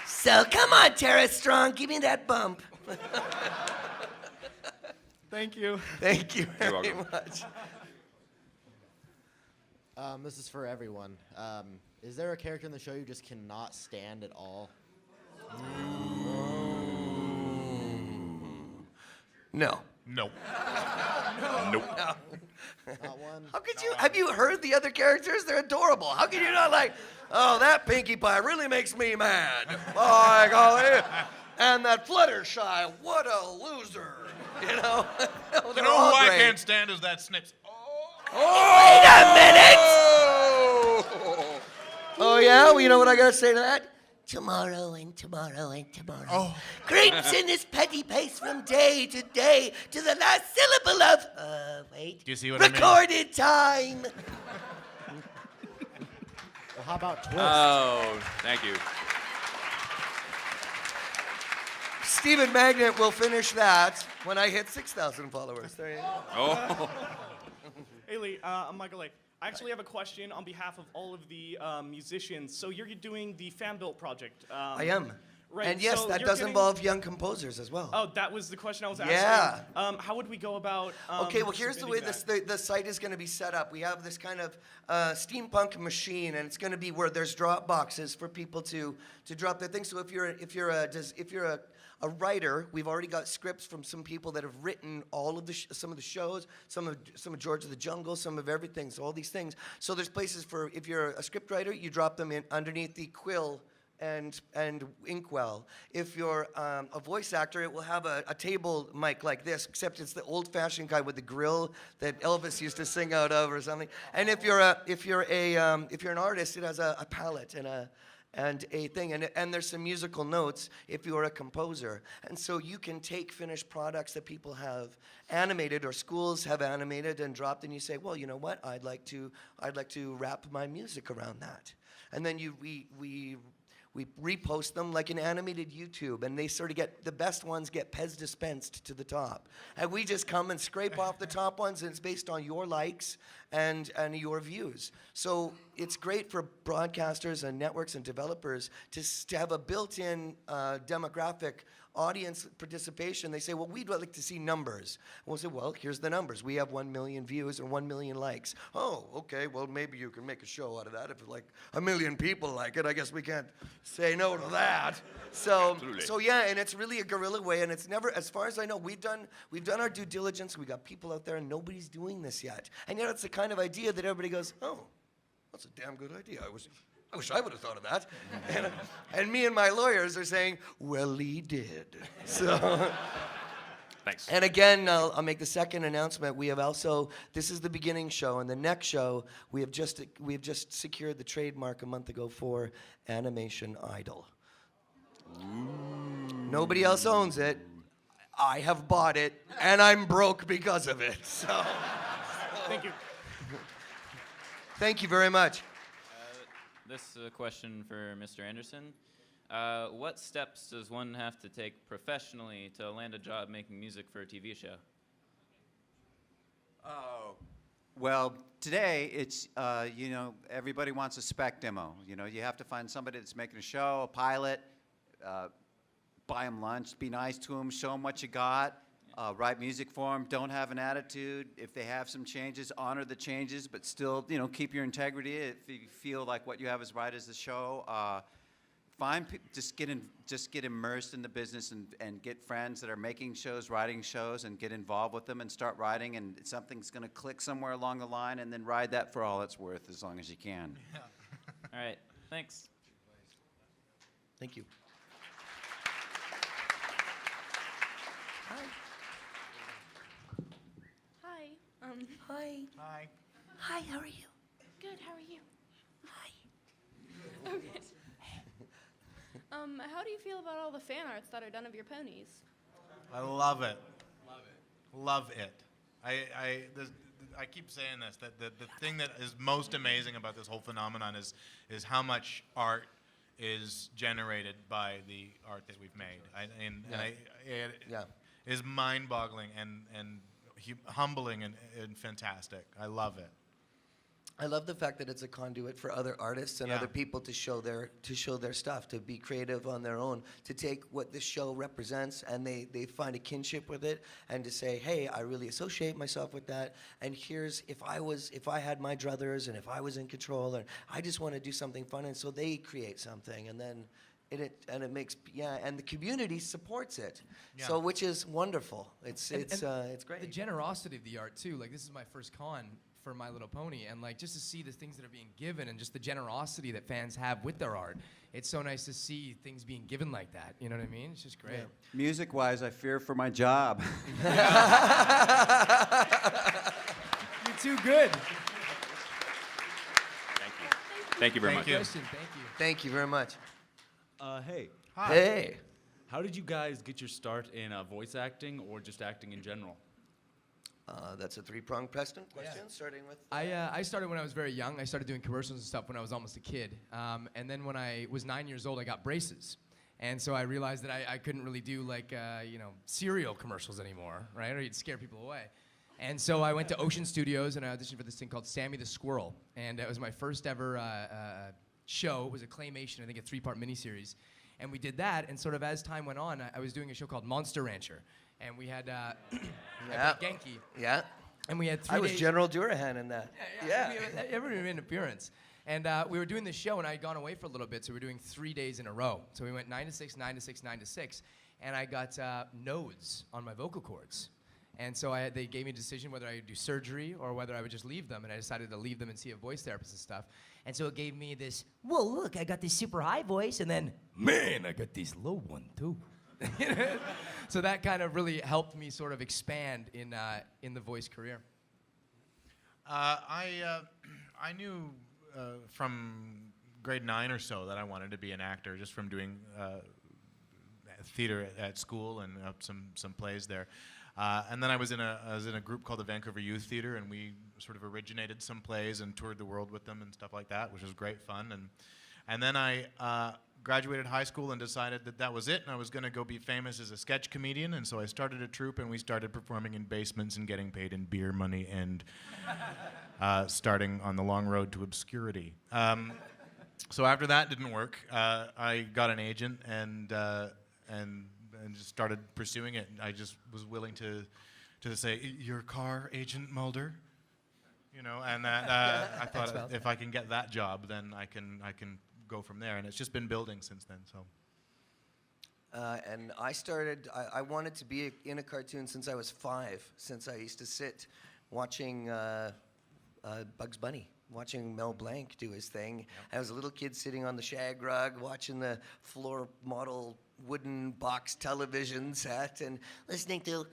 Speaker 6: So come on, Tara Strong, give me that bump.
Speaker 16: Thank you.
Speaker 3: Thank you very much.
Speaker 17: This is for everyone. Is there a character in the show you just cannot stand at all?
Speaker 3: No.
Speaker 2: Nope.
Speaker 1: Nope.
Speaker 17: Not one.
Speaker 3: How could you? Have you heard the other characters? They're adorable. How can you not like? Oh, that Pinkie Pie really makes me mad. By golly. And that Fluttershy, what a loser. You know.
Speaker 2: You know who I can't stand is that Snips.
Speaker 3: Wait a minute! Oh yeah? Well, you know what I gotta say to that?
Speaker 6: Tomorrow and tomorrow and tomorrow.
Speaker 2: Oh.
Speaker 6: Creeps in this petty pace from day to day to the last syllable of, wait.
Speaker 2: Do you see what I mean?
Speaker 6: Recorded time.
Speaker 17: Well, how about Twist?
Speaker 1: Oh, thank you.
Speaker 3: Stephen Magnet will finish that when I hit 6,000 followers. There you go.
Speaker 1: Oh.
Speaker 18: Hey Lee, I'm Michael Lake. I actually have a question on behalf of all of the musicians. So you're doing the fan built project.
Speaker 3: I am.
Speaker 18: Right.
Speaker 3: And yes,
Speaker 18: so
Speaker 3: that
Speaker 18: you're
Speaker 3: does
Speaker 18: getting-
Speaker 3: involve young composers as well.
Speaker 18: Oh, that was the question I was asking.
Speaker 3: Yeah.
Speaker 18: How would we go about?
Speaker 3: Okay, well, here's the way
Speaker 18: submitting
Speaker 3: the site is going to be set up. We have this kind of steampunk machine, and it's going to be where there's drop boxes for people to drop their things. So if you're a writer, we've already got scripts from some people that have written all of some of the shows, some of George of the Jungle, some of everything. So all these things. So there's places for if you're a script writer, you drop them in underneath the quill and inkwell. If you're a voice actor, it will have a table mic like this, except it's the old-fashioned kind with the grill that Elvis used to sing out of or something. And if you're an artist, it has a palette and a thing, and there's some musical notes if you're a composer. And so you can take finished products that people have animated or schools have animated and dropped, and you say, well, you know what? I'd like to wrap my music around that. And then we repost them like an animated YouTube, and they sort of the best ones get Pez dispensed to the top. And we just come and scrape off the top ones, and it's based on your likes and your views. So it's great for broadcasters and networks and developers to have a built-in demographic audience participation. They say, well, we'd like to see numbers. And we'll say, well, here's the numbers. We have 1 million views and 1 million likes. Oh, okay, well, maybe you can make a show out of that. If like 1 million people like it, I guess we can't say no to that. So yeah, and it's really a guerrilla way, and it's never, as far as I know, we've done our due diligence. We got people out there, and nobody's doing this yet. And yet it's the kind of idea that everybody goes, oh, that's a damn good idea. I wish I would have thought of that. And me and my lawyers are saying, well, he did. So
Speaker 1: Thanks.
Speaker 3: And again, I'll make the second announcement. We have also, this is the beginning show, and the next show, we have just secured the trademark a month ago for Animation Idol. Nobody else owns it. I have bought it, and I'm broke because of it. So,
Speaker 18: Thank you.
Speaker 3: Thank you very much.
Speaker 15: This is a question for Mr. Anderson. What steps does one have to take professionally to land a job making music for a TV show?
Speaker 7: Oh, well, today it's, you know, everybody wants a spec demo. You know, you have to find somebody that's making a show, a pilot, buy them lunch, be nice to them, show them what you got, write music for them, don't have an attitude. If they have some changes, honor the changes, but still, you know, keep your integrity. If you feel like what you have is right as the show, just get immersed in the business and get friends that are making shows, writing shows, and get involved with them and start writing, and something's going to click somewhere along the line, and then ride that for all it's worth as long as you can.
Speaker 15: Yeah. All right, thanks.
Speaker 3: Thank you.
Speaker 19: Hi. Hi. Hi.
Speaker 2: Hi.
Speaker 19: Hi, how are you? Good, how are you? Hi. Okay. How do you feel about all the fan arts that are done of your ponies?
Speaker 2: I love it. Love it. Love it. I keep saying this, that the thing that is most amazing about this whole phenomenon is how much art is generated by the art that we've made. It is mind-boggling and humbling and fantastic. I love it.
Speaker 3: I love the fact that it's a conduit for other artists and other people to show their stuff, to be creative on their own, to take what this show represents and they find a kinship with it, and to say, hey, I really associate myself with that, and here's if I had my druthers and if I was in control, and I just want to do something fun, and so they create something, and then it makes and the community supports it, so which is wonderful. It's great.
Speaker 4: The generosity of the art too. Like, this is my first con for My Little Pony, and like just to see the things that are being given and just the generosity that fans have with their art, it's so nice to see things being given like that. You know what I mean? It's just great.
Speaker 7: Yeah. Music-wise, I fear for my job.
Speaker 4: You're too good.
Speaker 1: Thank you. Thank you very much.
Speaker 3: you.
Speaker 4: Thank you.
Speaker 3: Thank you very much.
Speaker 20: Hey.
Speaker 3: Hi. Hey.
Speaker 20: How did you guys get your start in voice acting or just acting in general?
Speaker 3: That's a three-pronged question, starting with...
Speaker 4: I started when I was very young. I started doing commercials and stuff when I was almost a kid. And then when I was 9 years old, I got braces. And so I realized that I couldn't really do, like, cereal commercials anymore, right? Or you'd scare people away. And so I went to Ocean Studios, and I auditioned for this thing called Sammy the Squirrel. And it was my first ever show. It was a claymation, I think a 3-part miniseries. And we did that, and sort of as time went on, I was doing a show called Monster Rancher. And we had I played Genki.
Speaker 3: Yeah.
Speaker 4: And we had 3
Speaker 3: I was
Speaker 4: days.
Speaker 3: General Durahan in that. Yeah.
Speaker 4: Everybody made an appearance. And we were doing this show, and I had gone away for a little bit, so we were doing 3 days in a row. So we went 9 to 6, 9 to 6, 9 to 6. And I got nodes on my vocal cords. And so they gave me a decision whether I would do surgery or whether I would just leave them. And I decided to leave them and see a voice therapist and stuff. And so it gave me this, whoa, look, I got this super high voice. And then, man, I got this low one, too. So that kind of really helped me sort of expand in the voice career.
Speaker 2: I knew from grade 9 or so that I wanted to be an actor, just from doing theater at school and some plays there. And then I was in a group called the Vancouver Youth Theater, and we sort of originated some plays and toured the world with them and stuff like that, which was great fun. And then I graduated high school and decided that was it, and I was going to go be famous as a sketch comedian. And so I started a troupe, and we started performing in basements and getting paid in beer money and starting on the long road to obscurity. So after that didn't work, I got an agent and just started pursuing it. I just was willing to say, "Your car, Agent Mulder," you know, and that I thought if I can get that job, then I can go from there, and it's just been building since then. So.
Speaker 3: And I started. I wanted to be in a cartoon since I was 5. Since I used to sit watching Bugs Bunny watching Mel Blanc do his thing. I was a little kid sitting on the shag rug watching the floor model wooden box television set and listening to,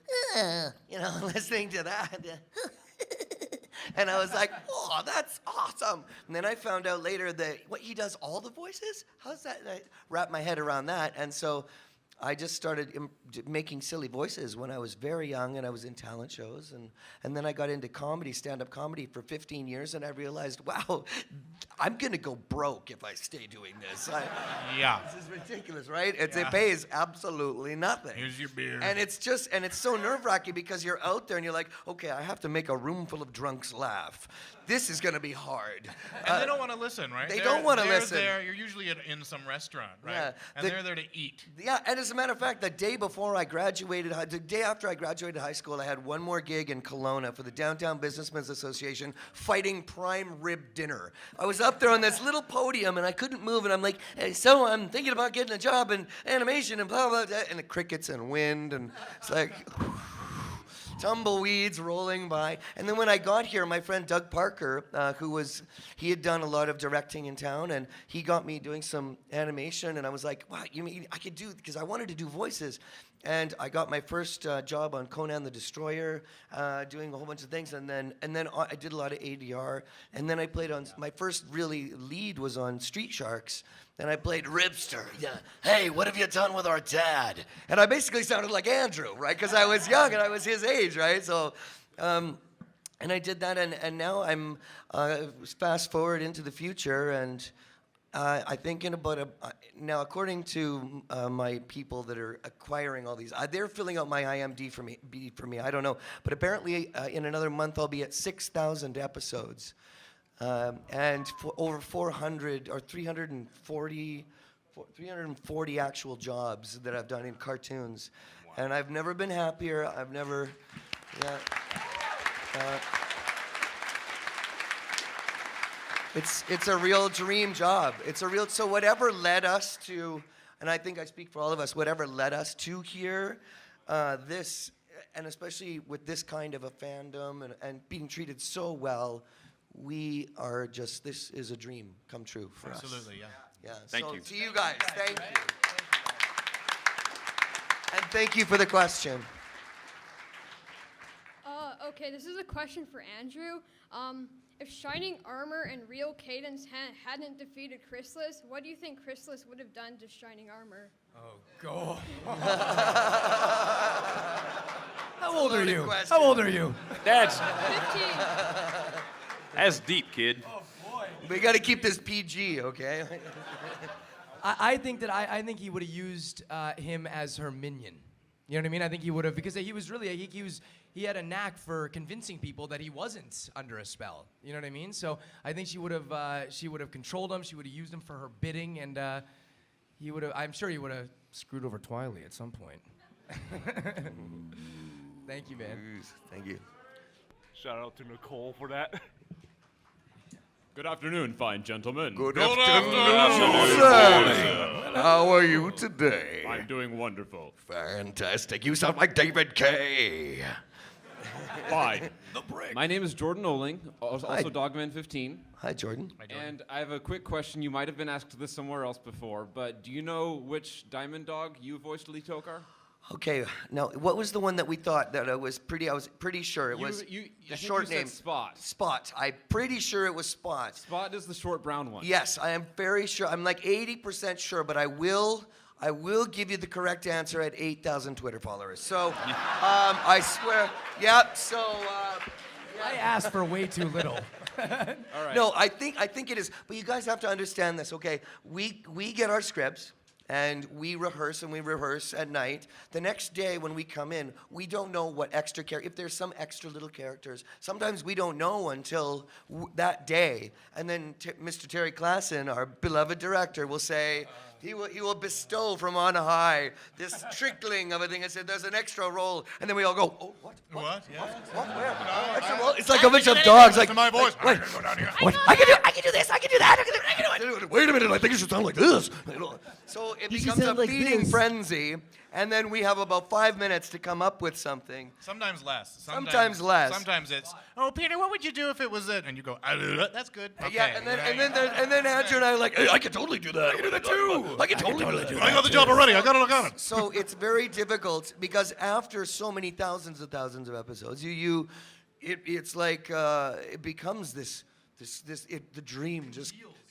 Speaker 3: listening to that. And I was like, oh, that's awesome. And then I found out later that he does all the voices? How's that? And I wrapped my head around that. And so I just started making silly voices when I was very young, and I was in talent shows. And then I got into comedy, stand-up comedy for 15 years, and I realized, wow, I'm going to go broke if I stay doing this.
Speaker 2: Yeah.
Speaker 3: This is ridiculous, right? It pays absolutely nothing.
Speaker 2: Here's your beer.
Speaker 3: And it's so nerve-wracking because you're out there and you're like, okay, I have to make a room full of drunks laugh. This is going to be hard.
Speaker 2: And they don't want to listen, right?
Speaker 3: They don't want to listen.
Speaker 2: You're usually in some restaurant, right?
Speaker 3: Yeah.
Speaker 2: And they're there to eat.
Speaker 3: Yeah, and as a matter of fact, the day after I graduated high school, I had one more gig in Kelowna for the Downtown Businessmen's Association fighting prime rib dinner. I was up there on this little podium and I couldn't move, and I'm like, hey, so I'm thinking about getting a job in animation and blah, blah, blah, and the crickets and wind, and it's like... tumbleweeds rolling by. And then when I got here, my friend Doug Parker, he had done a lot of directing in town, and he got me doing some animation, and I was like, wow, you mean I could do, because I wanted to do voices. And I got my first job on Conan the Destroyer, doing a whole bunch of things, and then I did a lot of ADR, and then I played on, my first really lead was on Street Sharks, and I played Ribster. Yeah. Hey, what have you done with our dad? And I basically sounded like Andrew, right? Because I was young and I was his age, right? So, and I did that, and now I'm fast forward into the future, and I think in about now, according to my people that are acquiring all these, they're filling out my IMDb for me. I don't know, but apparently in another month I'll be at 6,000 episodes. And for over 400 or 340 actual jobs that I've done in cartoons. Wow. And I've never been happier. I've never, it's a real dream job. So whatever led us to, and I think I speak for all of us, whatever led us to here, this, and especially with this kind of a fandom and being treated so well, this is a dream come true for us.
Speaker 2: Absolutely, yeah.
Speaker 3: Yeah.
Speaker 1: Thank you.
Speaker 3: To you guys, thank you. And thank you for the question.
Speaker 21: Okay, this is a question for Andrew. If Shining Armor and Real Cadence hadn't defeated Chrysalis, what do you think Chrysalis would have done to Shining Armor?
Speaker 4: Oh, God. How old are you? How old are you?
Speaker 1: That's
Speaker 21: 15.
Speaker 1: That's deep, kid.
Speaker 3: Oh, boy. We got to keep this PG, okay?
Speaker 4: I think he would have used him as her minion. You know what I mean? I think he would have, because he was really, he had a knack for convincing people that he wasn't under a spell. You know what I mean? So I think she would have controlled him. She would have used him for her bidding, and I'm sure he would have screwed over Twiley at some point. Thank you, man.
Speaker 3: Thank you.
Speaker 22: Shout out to Nicole for that. Good afternoon, fine gentlemen.
Speaker 23: Good afternoon, sir. How are you today?
Speaker 22: I'm doing wonderful.
Speaker 23: Fantastic. You sound like David Kay.
Speaker 22: Fine. My name is Jordan Oling, also
Speaker 3: Hi.
Speaker 22: Dogman15.
Speaker 3: Hi, Jordan.
Speaker 22: And I have a quick question. You might have been asked this somewhere else before, but do you know which Diamond Dog you voiced, Lee Tockar?
Speaker 3: Okay, now what was the one that we thought that I was pretty sure it was
Speaker 22: I
Speaker 3: the
Speaker 22: think
Speaker 3: short
Speaker 22: you
Speaker 3: name.
Speaker 22: said Spot.
Speaker 3: Spot. I'm pretty sure it was Spot.
Speaker 22: Spot is the short brown one.
Speaker 3: Yes, I am very sure. I'm like 80% sure, but I will give you the correct answer at 8,000 Twitter followers. So, I swear. Yep. So.
Speaker 4: I asked for way too little.
Speaker 22: All right.
Speaker 3: No, I think it is. But you guys have to understand this, okay? We get our scripts. And we rehearse at night. The next day when we come in, we don't know what extra character, if there's some extra little characters, sometimes we don't know until that day. And then Mr. Terry Klassen, our beloved director, will say, he will bestow from on high this trickling of a thing and say, there's an extra role. And then we all go, oh, what?
Speaker 2: What? Yeah.
Speaker 3: What? Where? Extra role? It's like a bunch of dogs. Like,
Speaker 2: my voice.
Speaker 3: Wait, what? I can do this. I can do that. I can do it. Wait a minute. I think it should sound like this. So it
Speaker 17: He should
Speaker 3: becomes a
Speaker 17: sound like
Speaker 3: feeding
Speaker 17: this.
Speaker 3: frenzy, and then we have about 5 minutes to come up with something.
Speaker 2: Sometimes less.
Speaker 3: Sometimes less.
Speaker 2: Sometimes it's, oh, Peter, what would you do if it was it? And you go, that's good. Okay.
Speaker 3: Yeah, and then Andrew and I are like, hey, I can totally do that. I can do that too. I can totally do that.
Speaker 2: I got the job already. I got it. I got it.
Speaker 3: So it's very difficult because after so many thousands of episodes, it's like it becomes the dream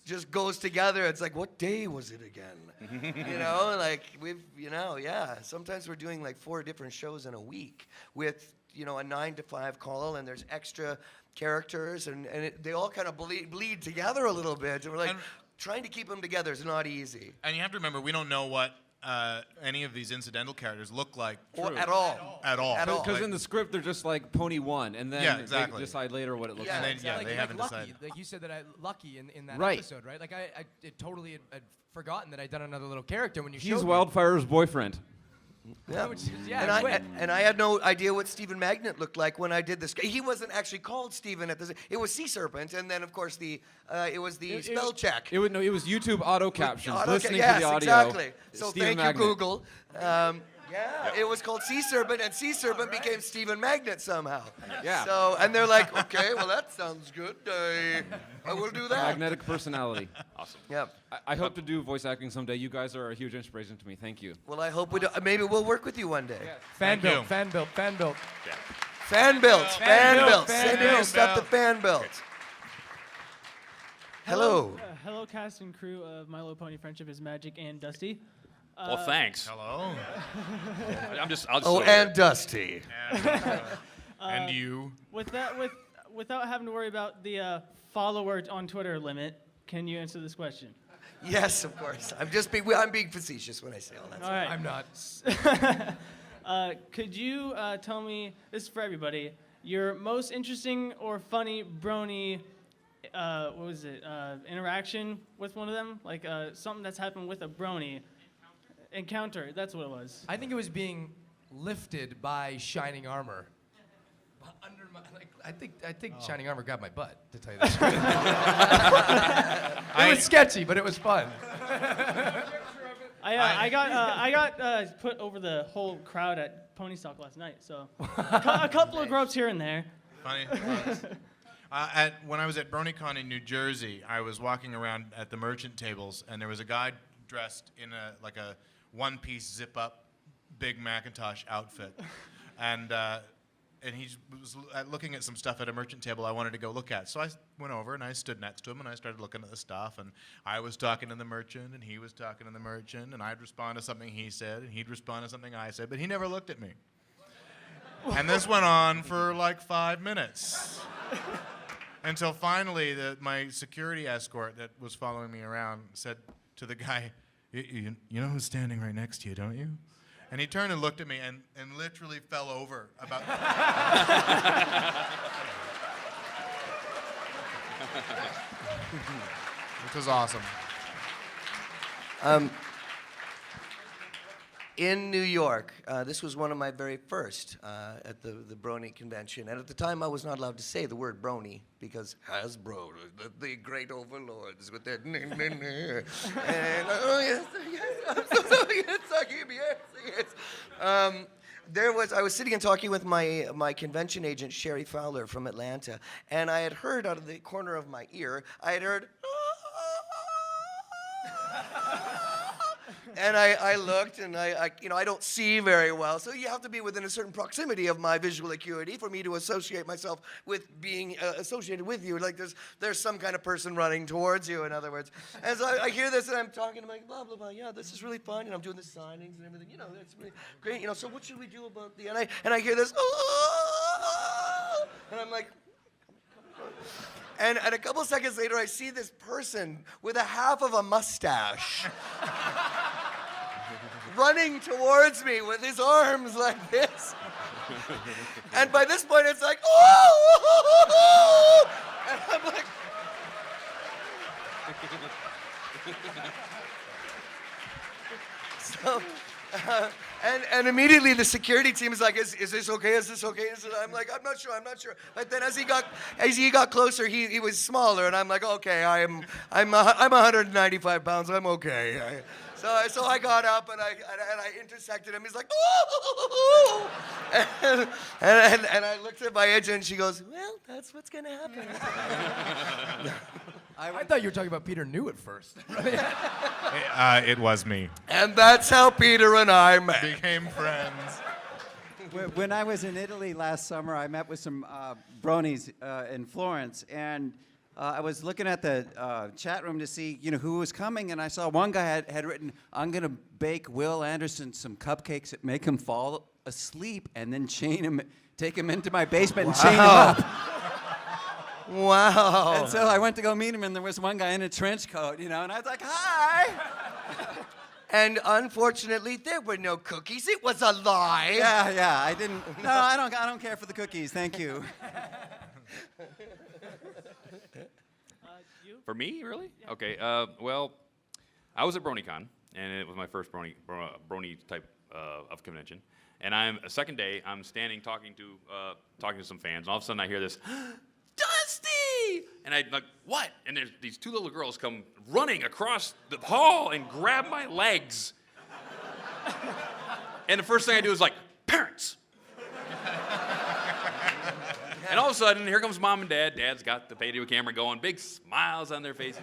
Speaker 3: just goes together. It's like, what day was it again? Like sometimes we're doing like 4 different shows in a week with, a 9 to 5 call, and there's extra characters, and they all kind of bleed together a little bit. And we're like, trying to keep them together is not easy.
Speaker 2: And you have to remember, we don't know what any of these incidental characters look like.
Speaker 3: Or at all.
Speaker 2: At all.
Speaker 22: Because in the script, they're just like Pony 1, and then they decide later what it looks like.
Speaker 2: They haven't
Speaker 4: Lucky,
Speaker 2: decided.
Speaker 4: like you said that Lucky in that
Speaker 22: Right.
Speaker 4: episode, right? Like I totally had forgotten that I'd done another little character when you
Speaker 22: He's
Speaker 4: showed me.
Speaker 22: Wildfire's boyfriend.
Speaker 3: Yeah.
Speaker 4: Which is- yeah,
Speaker 3: and,
Speaker 4: quick.
Speaker 3: I had no idea what Stephen Magnet looked like when I did this. He wasn't actually called Stephen at this. It was Sea Serpent, and then of course it was the spell check.
Speaker 22: It was YouTube auto captions, listening
Speaker 3: yes,
Speaker 22: to the audio.
Speaker 3: exactly. So
Speaker 22: Stephen
Speaker 3: thank
Speaker 22: Magnet.
Speaker 3: you, Google. It was called Sea Serpent, and Sea Serpent became Stephen Magnet somehow.
Speaker 22: Yeah.
Speaker 3: So, and they're like, okay, well that sounds good. I will do that.
Speaker 22: Magnetic personality.
Speaker 1: Awesome.
Speaker 3: Yep.
Speaker 22: I hope to do voice acting someday. You guys are a huge inspiration to me. Thank you.
Speaker 3: Well, I hope we do. Maybe we'll work with you one day.
Speaker 4: Fan built. Fan built.
Speaker 3: Fan built. Send in your stuff to Fan built. Hello.
Speaker 5: Hello, cast and crew of My Little Pony Friendship is Magic and Dusty.
Speaker 1: Well, thanks.
Speaker 2: Hello.
Speaker 1: I'll just
Speaker 3: and Dusty.
Speaker 2: And you.
Speaker 5: Without having to worry about the follower on Twitter limit, can you answer this question?
Speaker 3: Yes, of course. I'm being facetious when I say all that.
Speaker 5: All right.
Speaker 4: I'm not.
Speaker 5: Could you tell me, this is for everybody, your most interesting or funny brony, interaction with one of them? Like something that's happened with a brony. Encounter, that's what it was.
Speaker 4: I think it was being lifted by Shining Armor. I think Shining Armor got my butt, to tell you the truth. It was sketchy, but it was fun.
Speaker 5: I got put over the whole crowd at Pony Stock last night, so a couple of gropes here and there.
Speaker 2: Funny. When I was at BronyCon in New Jersey, I was walking around at the merchant tables, and there was a guy dressed in a one-piece zip-up big Macintosh outfit, and he was looking at some stuff at a merchant table I wanted to go look at. So I went over and I stood next to him and I started looking at the stuff, and I was talking to the merchant and he was talking to the merchant, and I'd respond to something he said and he'd respond to something I said, but he never looked at me. And this went on for like 5 minutes. Until finally my security escort that was following me around said to the guy, you know who's standing right next to you, don't you? And he turned and looked at me and literally fell over about. Which was awesome.
Speaker 3: In New York, this was one of my very first at the Brony convention. And at the time, I was not allowed to say the word Brony because Hasbro, the great overlords with their and oh yes, I'm so sorry, yes. I was sitting and talking with my convention agent, Sherry Fowler from Atlanta, and I had heard out of the corner of my ear, and I looked, and I don't see very well, so you have to be within a certain proximity of my visual acuity for me to associate myself with being associated with you. Like there's some kind of person running towards you, in other words. And so I hear this, and I'm talking, I'm like, blah, blah, blah, yeah, this is really fun, and I'm doing the signings and everything, that's really great, so what should we do about the, and I hear this, and I'm like, and a couple seconds later, I see this person with a half of a mustache running towards me with his arms like this. And by this point, it's like, oh! And I'm like, And immediately the security team is like, is this okay? Is this okay? I'm like, I'm not sure. But then as he got closer, he was smaller, and I'm like, okay, I'm 195 pounds. I'm okay. So I got up and I intersected him. He's like, ooh! And I looked at my agent and she goes, well, that's what's gonna happen.
Speaker 4: I thought you were talking about Peter New at first.
Speaker 2: It was me.
Speaker 3: And that's how Peter and I met.
Speaker 2: Became friends.
Speaker 7: When I was in Italy last summer, I met with some bronies in Florence, and I was looking at the chat room to see, who was coming, and I saw one guy had written, "I'm gonna bake Will Anderson some cupcakes that make him fall asleep, and then take him into my basement and chain him up."
Speaker 3: Wow.
Speaker 7: And so I went to go meet him, and there was one guy in a trench coat, and I was like, "Hi."
Speaker 3: And unfortunately, there were no cookies. It was a lie.
Speaker 7: Yeah, I didn't. No, I don't care for the cookies. Thank you.
Speaker 1: For me, really? Okay. Well, I was at BronyCon, and it was my first brony type of convention. And second day, I'm standing talking to some fans, and all of a sudden I hear this, Dusty! And I'm like, what? And there's these two little girls come running across the hall and grab my legs. And the first thing I do is like, parents! And all of a sudden, here comes mom and dad. Dad's got the video camera going, big smiles on their faces.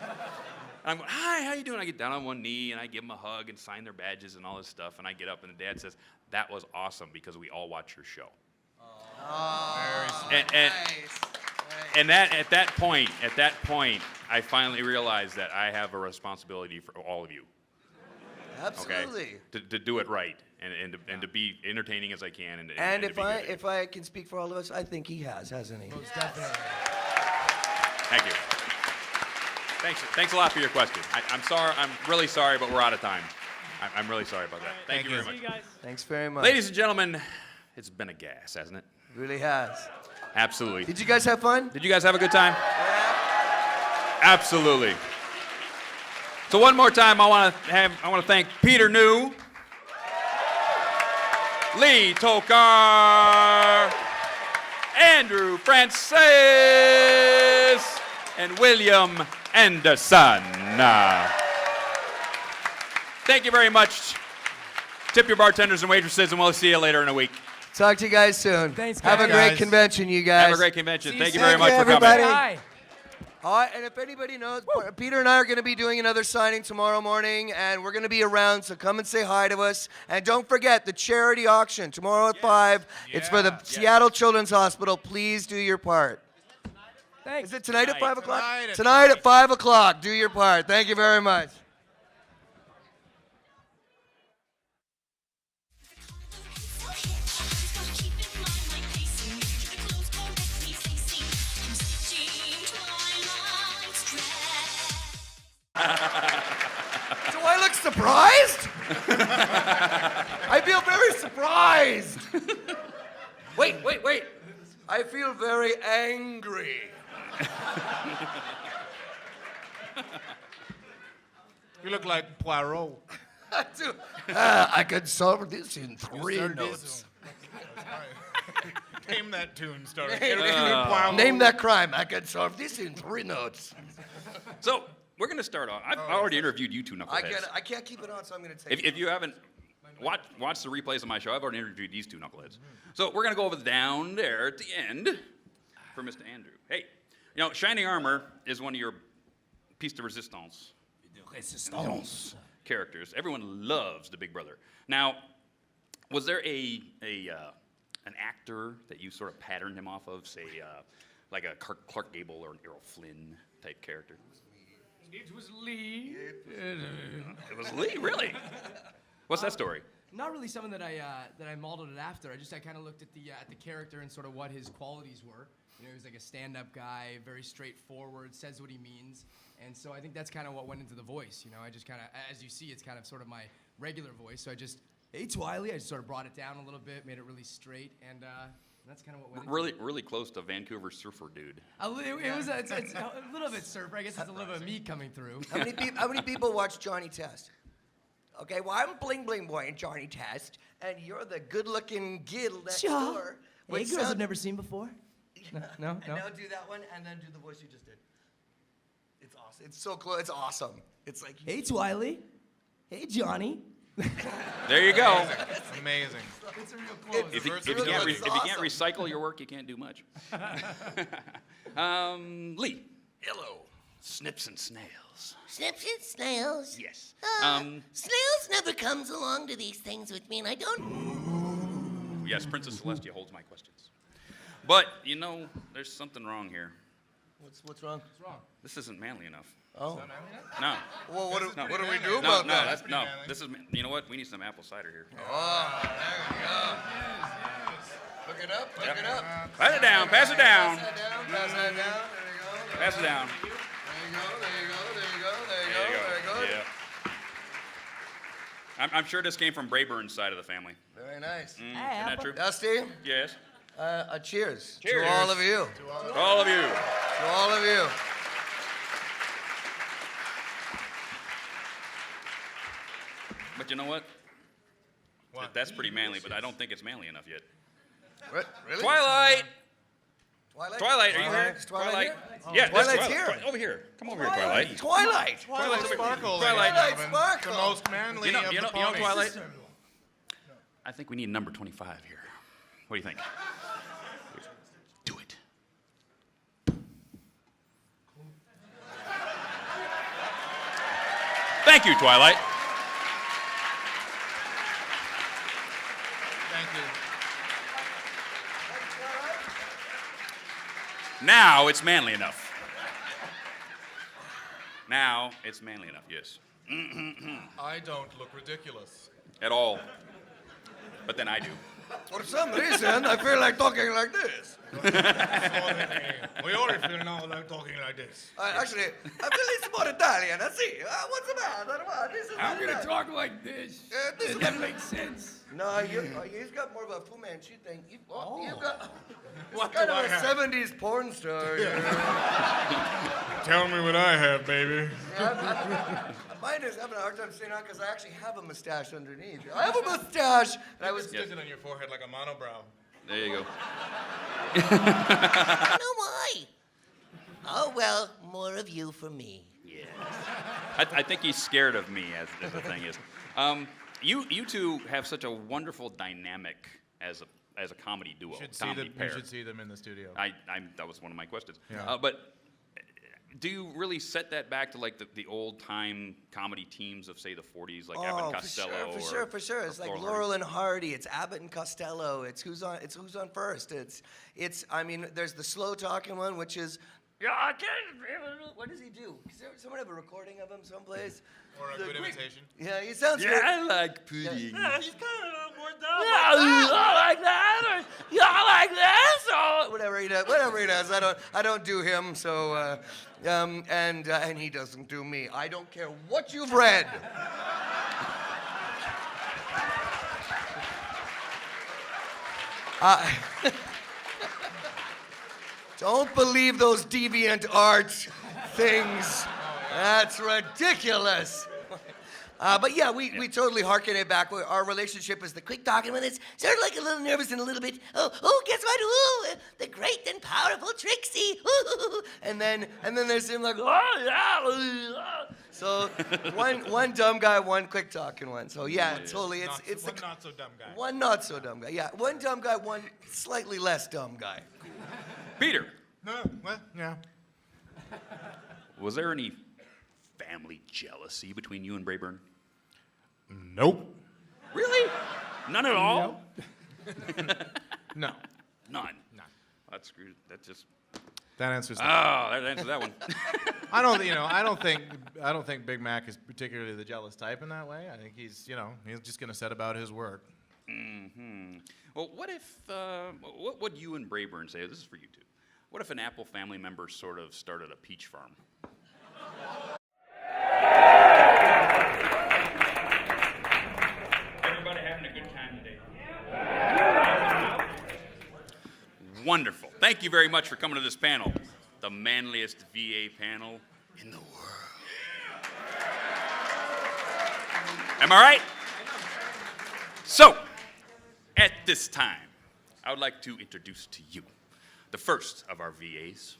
Speaker 1: And I'm going, hi, how you doing? I get down on one knee, and I give them a hug and sign their badges and all this stuff. And I get up, and the dad says, that was awesome because we all watch your show. And at that point, I finally realized that I have a responsibility for all of you.
Speaker 3: Absolutely.
Speaker 1: Okay? To do it right and to be entertaining as I can.
Speaker 3: And if I can speak for all of us, I think he hasn't he?
Speaker 4: Most definitely.
Speaker 1: Thank you. Thanks a lot for your question. I'm sorry. I'm really sorry, but we're out of time. I'm really sorry about that. Thank you very much.
Speaker 3: See you guys. Thanks very much.
Speaker 1: Ladies and gentlemen, it's been a gas, hasn't it?
Speaker 3: It really has.
Speaker 1: Absolutely.
Speaker 3: Did you guys have fun?
Speaker 1: Did you guys have a good time? Yeah. Absolutely. So one more time, I want to thank Peter New, Lee Tockar, Andrew Francis, and William Anderson. Thank you very much. Tip your bartenders and waitresses, and we'll see you later in a week.
Speaker 3: Talk to you guys soon.
Speaker 4: Thanks,
Speaker 3: Have a
Speaker 4: guys.
Speaker 3: great convention, you guys.
Speaker 1: Have a great convention. Thank you very much for coming.
Speaker 3: All right, and if anybody knows, Peter and I are going to be doing another signing tomorrow morning, and we're going to be around, so come and say hi to us. And don't forget the charity auction tomorrow at 5. It's for the Seattle Children's Hospital. Please do your part.
Speaker 4: Thanks.
Speaker 3: Is it tonight at 5 o'clock? Tonight at 5 o'clock. Do your part. Thank you very much. Do I look surprised? I feel very surprised. Wait. I feel very angry.
Speaker 2: You look like Poirot.
Speaker 3: I could solve this in 3 notes.
Speaker 2: Name that tune, starting.
Speaker 3: Name that crime. I could solve this in 3 notes.
Speaker 1: So we're going to start off. I've already interviewed you two knuckleheads.
Speaker 3: I can't keep it on, so I'm going to take it.
Speaker 1: If you haven't watched the replays of my show, I've already interviewed these two knuckleheads. So we're going to go over down there at the end for Mr. Andrew. Hey, Shining Armor is one of your piece de resistance characters. Everyone loves the Big Brother. Now, was there an actor that you sort of patterned him off of, say, like a Clark Gable or an Errol Flynn type character?
Speaker 4: It was Lee.
Speaker 1: It was Lee, really? What's that story?
Speaker 4: Not really something that I modeled it after. I kind of looked at the character and sort of what his qualities were. He was like a stand-up guy, very straightforward, says what he means, and so I think that's kind of what went into the voice. I just kind of, as you see, it's kind of sort of my regular voice. So hey Twiley, I just sort of brought it down a little bit, made it really straight, and that's kind of what went into it.
Speaker 1: Really close to Vancouver surfer dude.
Speaker 4: It's a little bit surfer. I guess it's a little bit of me coming through.
Speaker 3: How many people watch Johnny Test? Okay, well, I'm Bling Bling Boy and Johnny Test, and you're the good-looking gil next
Speaker 16: Sure.
Speaker 3: door.
Speaker 16: Hey,
Speaker 3: which
Speaker 16: girls I've
Speaker 3: sound-
Speaker 16: never seen before. No, no,
Speaker 3: And
Speaker 16: no.
Speaker 3: now do that one, and then do the voice you just did. It's awesome. It's so close. It's awesome. It's like
Speaker 16: Hey, Twiley. Hey, Johnny.
Speaker 1: There you go.
Speaker 2: Amazing.
Speaker 3: It's real close.
Speaker 1: If you can't recycle your work, you can't do much. Lee.
Speaker 3: Hello.
Speaker 1: Snips and snails.
Speaker 6: Snips and snails.
Speaker 1: Yes.
Speaker 6: Snails never comes along to these things with me, and I don't.
Speaker 1: Yes, Princess Celestia holds my questions. But, you know, there's something wrong here.
Speaker 3: What's wrong?
Speaker 2: What's wrong?
Speaker 1: This isn't manly enough.
Speaker 3: Oh.
Speaker 1: No.
Speaker 3: Well, what do we do
Speaker 1: No,
Speaker 3: about
Speaker 1: no,
Speaker 3: that?
Speaker 1: that's no. This is. You know what? We need some apple cider here.
Speaker 3: Oh, there we go. Look it up. Look it up.
Speaker 1: Pass it down. Pass it down.
Speaker 3: Pass that down. Pass that down. There you go.
Speaker 1: Pass it down.
Speaker 3: There you go. There you go. There you go. There you go. Very good.
Speaker 1: Yeah. I'm sure this came from Brayburn's side of the family.
Speaker 3: Very nice.
Speaker 1: Isn't that true?
Speaker 3: Dusty?
Speaker 1: Yes.
Speaker 3: A cheers.
Speaker 1: Cheers.
Speaker 3: To all of you.
Speaker 1: To all of you.
Speaker 3: To all of you.
Speaker 1: But you know what?
Speaker 2: What?
Speaker 1: That's pretty manly, but I don't think it's manly enough yet.
Speaker 3: Really?
Speaker 1: Twilight!
Speaker 3: Twilight?
Speaker 1: Twilight, are you here?
Speaker 3: Is Twilight here?
Speaker 1: Yeah, that's
Speaker 3: Twilight's
Speaker 1: Twilight.
Speaker 3: here.
Speaker 1: Over here. Come over here, Twilight.
Speaker 3: Twilight.
Speaker 1: Twilight's over here.
Speaker 2: Sparkle.
Speaker 1: Twilight.
Speaker 2: ladies and gentlemen.
Speaker 3: Sparkle.
Speaker 2: The most manly of the ponies.
Speaker 1: Twilight? I think we need number 25 here. What do you think? Do it. Thank you, Twilight.
Speaker 2: Thank you.
Speaker 1: Now it's manly enough. Now it's manly enough, yes.
Speaker 2: I don't look ridiculous.
Speaker 1: At all. But then I do.
Speaker 3: For some reason, I feel like talking like this.
Speaker 2: We all feel now like talking like this.
Speaker 3: Actually, I feel it's more Italian. I see. What's the matter? This is
Speaker 4: I'm gonna talk like this.
Speaker 3: This
Speaker 4: Does that make sense?
Speaker 3: No, he's got more of a Fu Manchu thing. You've got
Speaker 2: What
Speaker 3: kind
Speaker 2: do
Speaker 3: of
Speaker 2: I
Speaker 3: a
Speaker 2: have?
Speaker 3: 70s porn star.
Speaker 2: Tell me what I have, baby.
Speaker 3: Mine is having a hard time staying on because I actually have a mustache underneath. I have a mustache. And I was
Speaker 2: Stick it on your forehead like a monobrow.
Speaker 1: There you go.
Speaker 6: I don't know why. Oh, well, more of you for me.
Speaker 1: Yes. I think he's scared of me, as the thing is. You two have such a wonderful dynamic as a comedy duo, comedy pair.
Speaker 2: You should see them in the studio.
Speaker 1: That was one of my questions.
Speaker 2: Yeah.
Speaker 1: But do you really set that back to like the old time comedy teams of say the 40s, like Abbott and Costello?
Speaker 3: For sure. It's like Laurel and Hardy. It's Abbott and Costello. It's who's on first. It's. I mean, there's the slow talking one, which is. Yeah, I can't. What does he do? Does someone have a recording of him someplace?
Speaker 2: Or a good imitation.
Speaker 3: Yeah, he sounds.
Speaker 1: Yeah, I like pudding.
Speaker 3: Yeah, he's kind of more down. Yeah, like that, or yeah, like this, or whatever he does. I don't do him. So, and he doesn't do me. I don't care what you've read. Don't believe those deviant art things. That's ridiculous. But yeah, we totally harken it back. Our relationship is the quick talking when it's sort of like a little nervous and a little bit, oh, guess what? Ooh, the great and powerful Trixie. Ooh. And then there's him like, oh, yeah. So one dumb guy, one quick talking one. So yeah, totally. It's
Speaker 2: one not so dumb guy.
Speaker 3: One not so dumb guy. Yeah, one dumb guy, one slightly less dumb guy.
Speaker 1: Peter.
Speaker 2: No, well, yeah.
Speaker 1: Was there any family jealousy between you and Brayburn?
Speaker 2: Nope.
Speaker 1: Really? None at all?
Speaker 2: No.
Speaker 1: None. That's screwed. That just.
Speaker 2: That answers that.
Speaker 1: Oh, that answers that one.
Speaker 2: I don't think Big Mac is particularly the jealous type in that way. I think he's just gonna set about his work.
Speaker 1: Mm-hmm. Well, what if what would you and Brayburn say? This is for you two. What if an Apple family member sort of started a peach farm? Everybody having a good time today? Wonderful. Thank you very much for coming to this panel. The manliest VA panel in the world. Am I right? So, at this time, I would like to introduce to you the first of our VAs.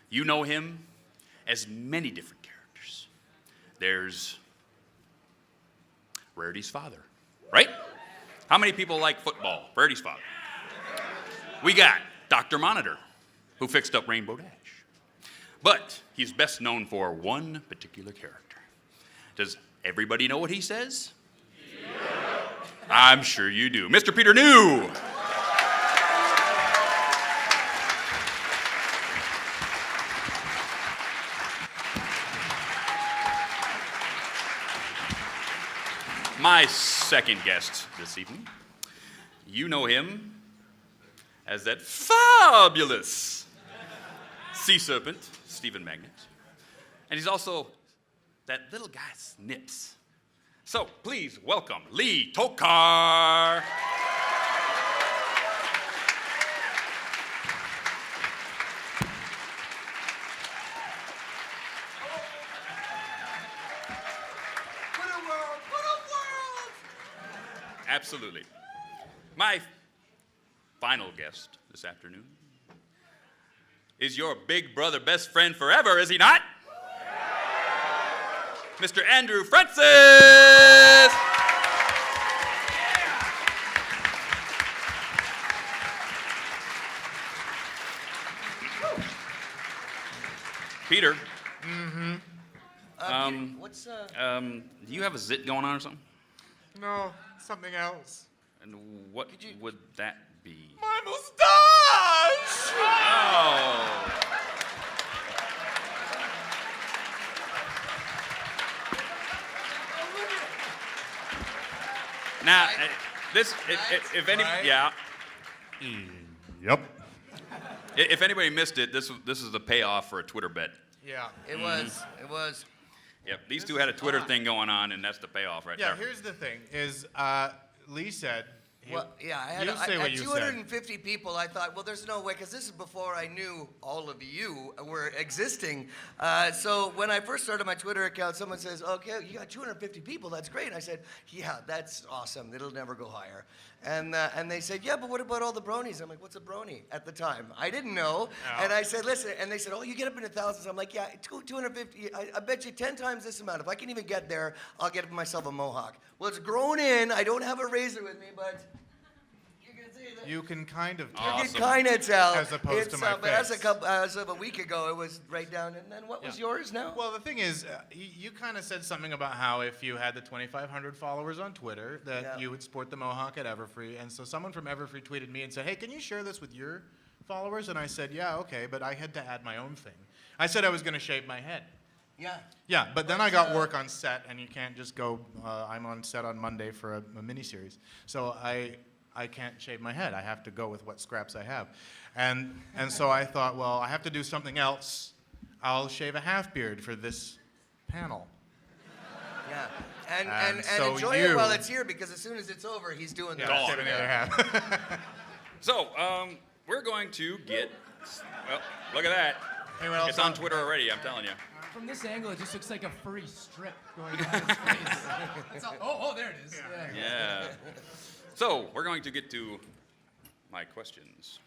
Speaker 1: You know him as many different characters. There's Rarity's father, right? How many people like football? Rarity's father. We got Dr. Monitor, who fixed up Rainbow Dash. But he's best known for one particular character. Does everybody know what he says? I'm sure you do. Mr. Peter New. My second guest this evening, you know him as that fabulous sea serpent, Stephen Magnet. And he's also that little guy, Snips. So please welcome Lee Tockar. Absolutely. My final guest this afternoon is your big brother, best friend forever, is he not? Mr. Andrew Francis! Peter.
Speaker 2: Mm-hmm.
Speaker 3: What's
Speaker 1: do you have a zit going on or something?
Speaker 2: No, something else.
Speaker 1: And what would that be?
Speaker 2: My mustache!
Speaker 1: Oh. Now, if any, yeah.
Speaker 2: Yep.
Speaker 1: If anybody missed it, this is the payoff for a Twitter bet.
Speaker 2: Yeah.
Speaker 3: It was.
Speaker 1: Yep, these two had a Twitter thing going on, and that's the payoff right
Speaker 2: Yeah,
Speaker 1: there.
Speaker 2: here's the thing, is Lee said,
Speaker 3: Well, yeah, I had,
Speaker 2: you say
Speaker 3: I
Speaker 2: what
Speaker 3: had
Speaker 2: you
Speaker 3: 250 people. I thought, well, there's no way, because this is before I knew all of you were existing. So when I first started my Twitter account, someone says, okay, you got 250 people. That's great. And I said, yeah, that's awesome. It'll never go higher. And they said, yeah, but what about all the bronies? I'm like, what's a brony at the time? I didn't know.
Speaker 2: No.
Speaker 3: And I said, listen, and they said, oh, you get up into thousands. I'm like, yeah, 250, I bet you 10 times this amount. If I can even get there, I'll get myself a mohawk. Well, it's grown in. I don't have a razor with me, but
Speaker 2: you can kind of tell.
Speaker 3: you can kind of tell.
Speaker 2: As opposed to my
Speaker 3: but as
Speaker 2: face.
Speaker 3: as of a week ago, it was right down. And then what was yours now?
Speaker 2: Well, the thing is, you kind of said something about how if you had the 2,500 followers on Twitter, that you would sport the mohawk at Everfree. And so someone from Everfree tweeted me and said, hey, can you share this with your followers? And I said, yeah, okay, but I had to add my own thing. I said I was going to shave my head.
Speaker 3: Yeah.
Speaker 2: Yeah, but then I got work on set, and you can't just go, I'm on set on Monday for a miniseries. So I can't shave my head. I have to go with what scraps I have. And so I thought, well, I have to do something else. I'll shave a half beard for this panel.
Speaker 3: Yeah. And
Speaker 2: so
Speaker 3: enjoy it while it's here, because as soon as it's over, he's doing the
Speaker 2: Yeah, shaving the other half.
Speaker 1: So, we're going to get, well, look at that.
Speaker 2: Anyone else
Speaker 1: It's on Twitter already, I'm telling you.
Speaker 4: From this angle, it just looks like a furry strip going down his face. That's all, oh, there it is.
Speaker 1: Yeah. So, we're going to get to my questions.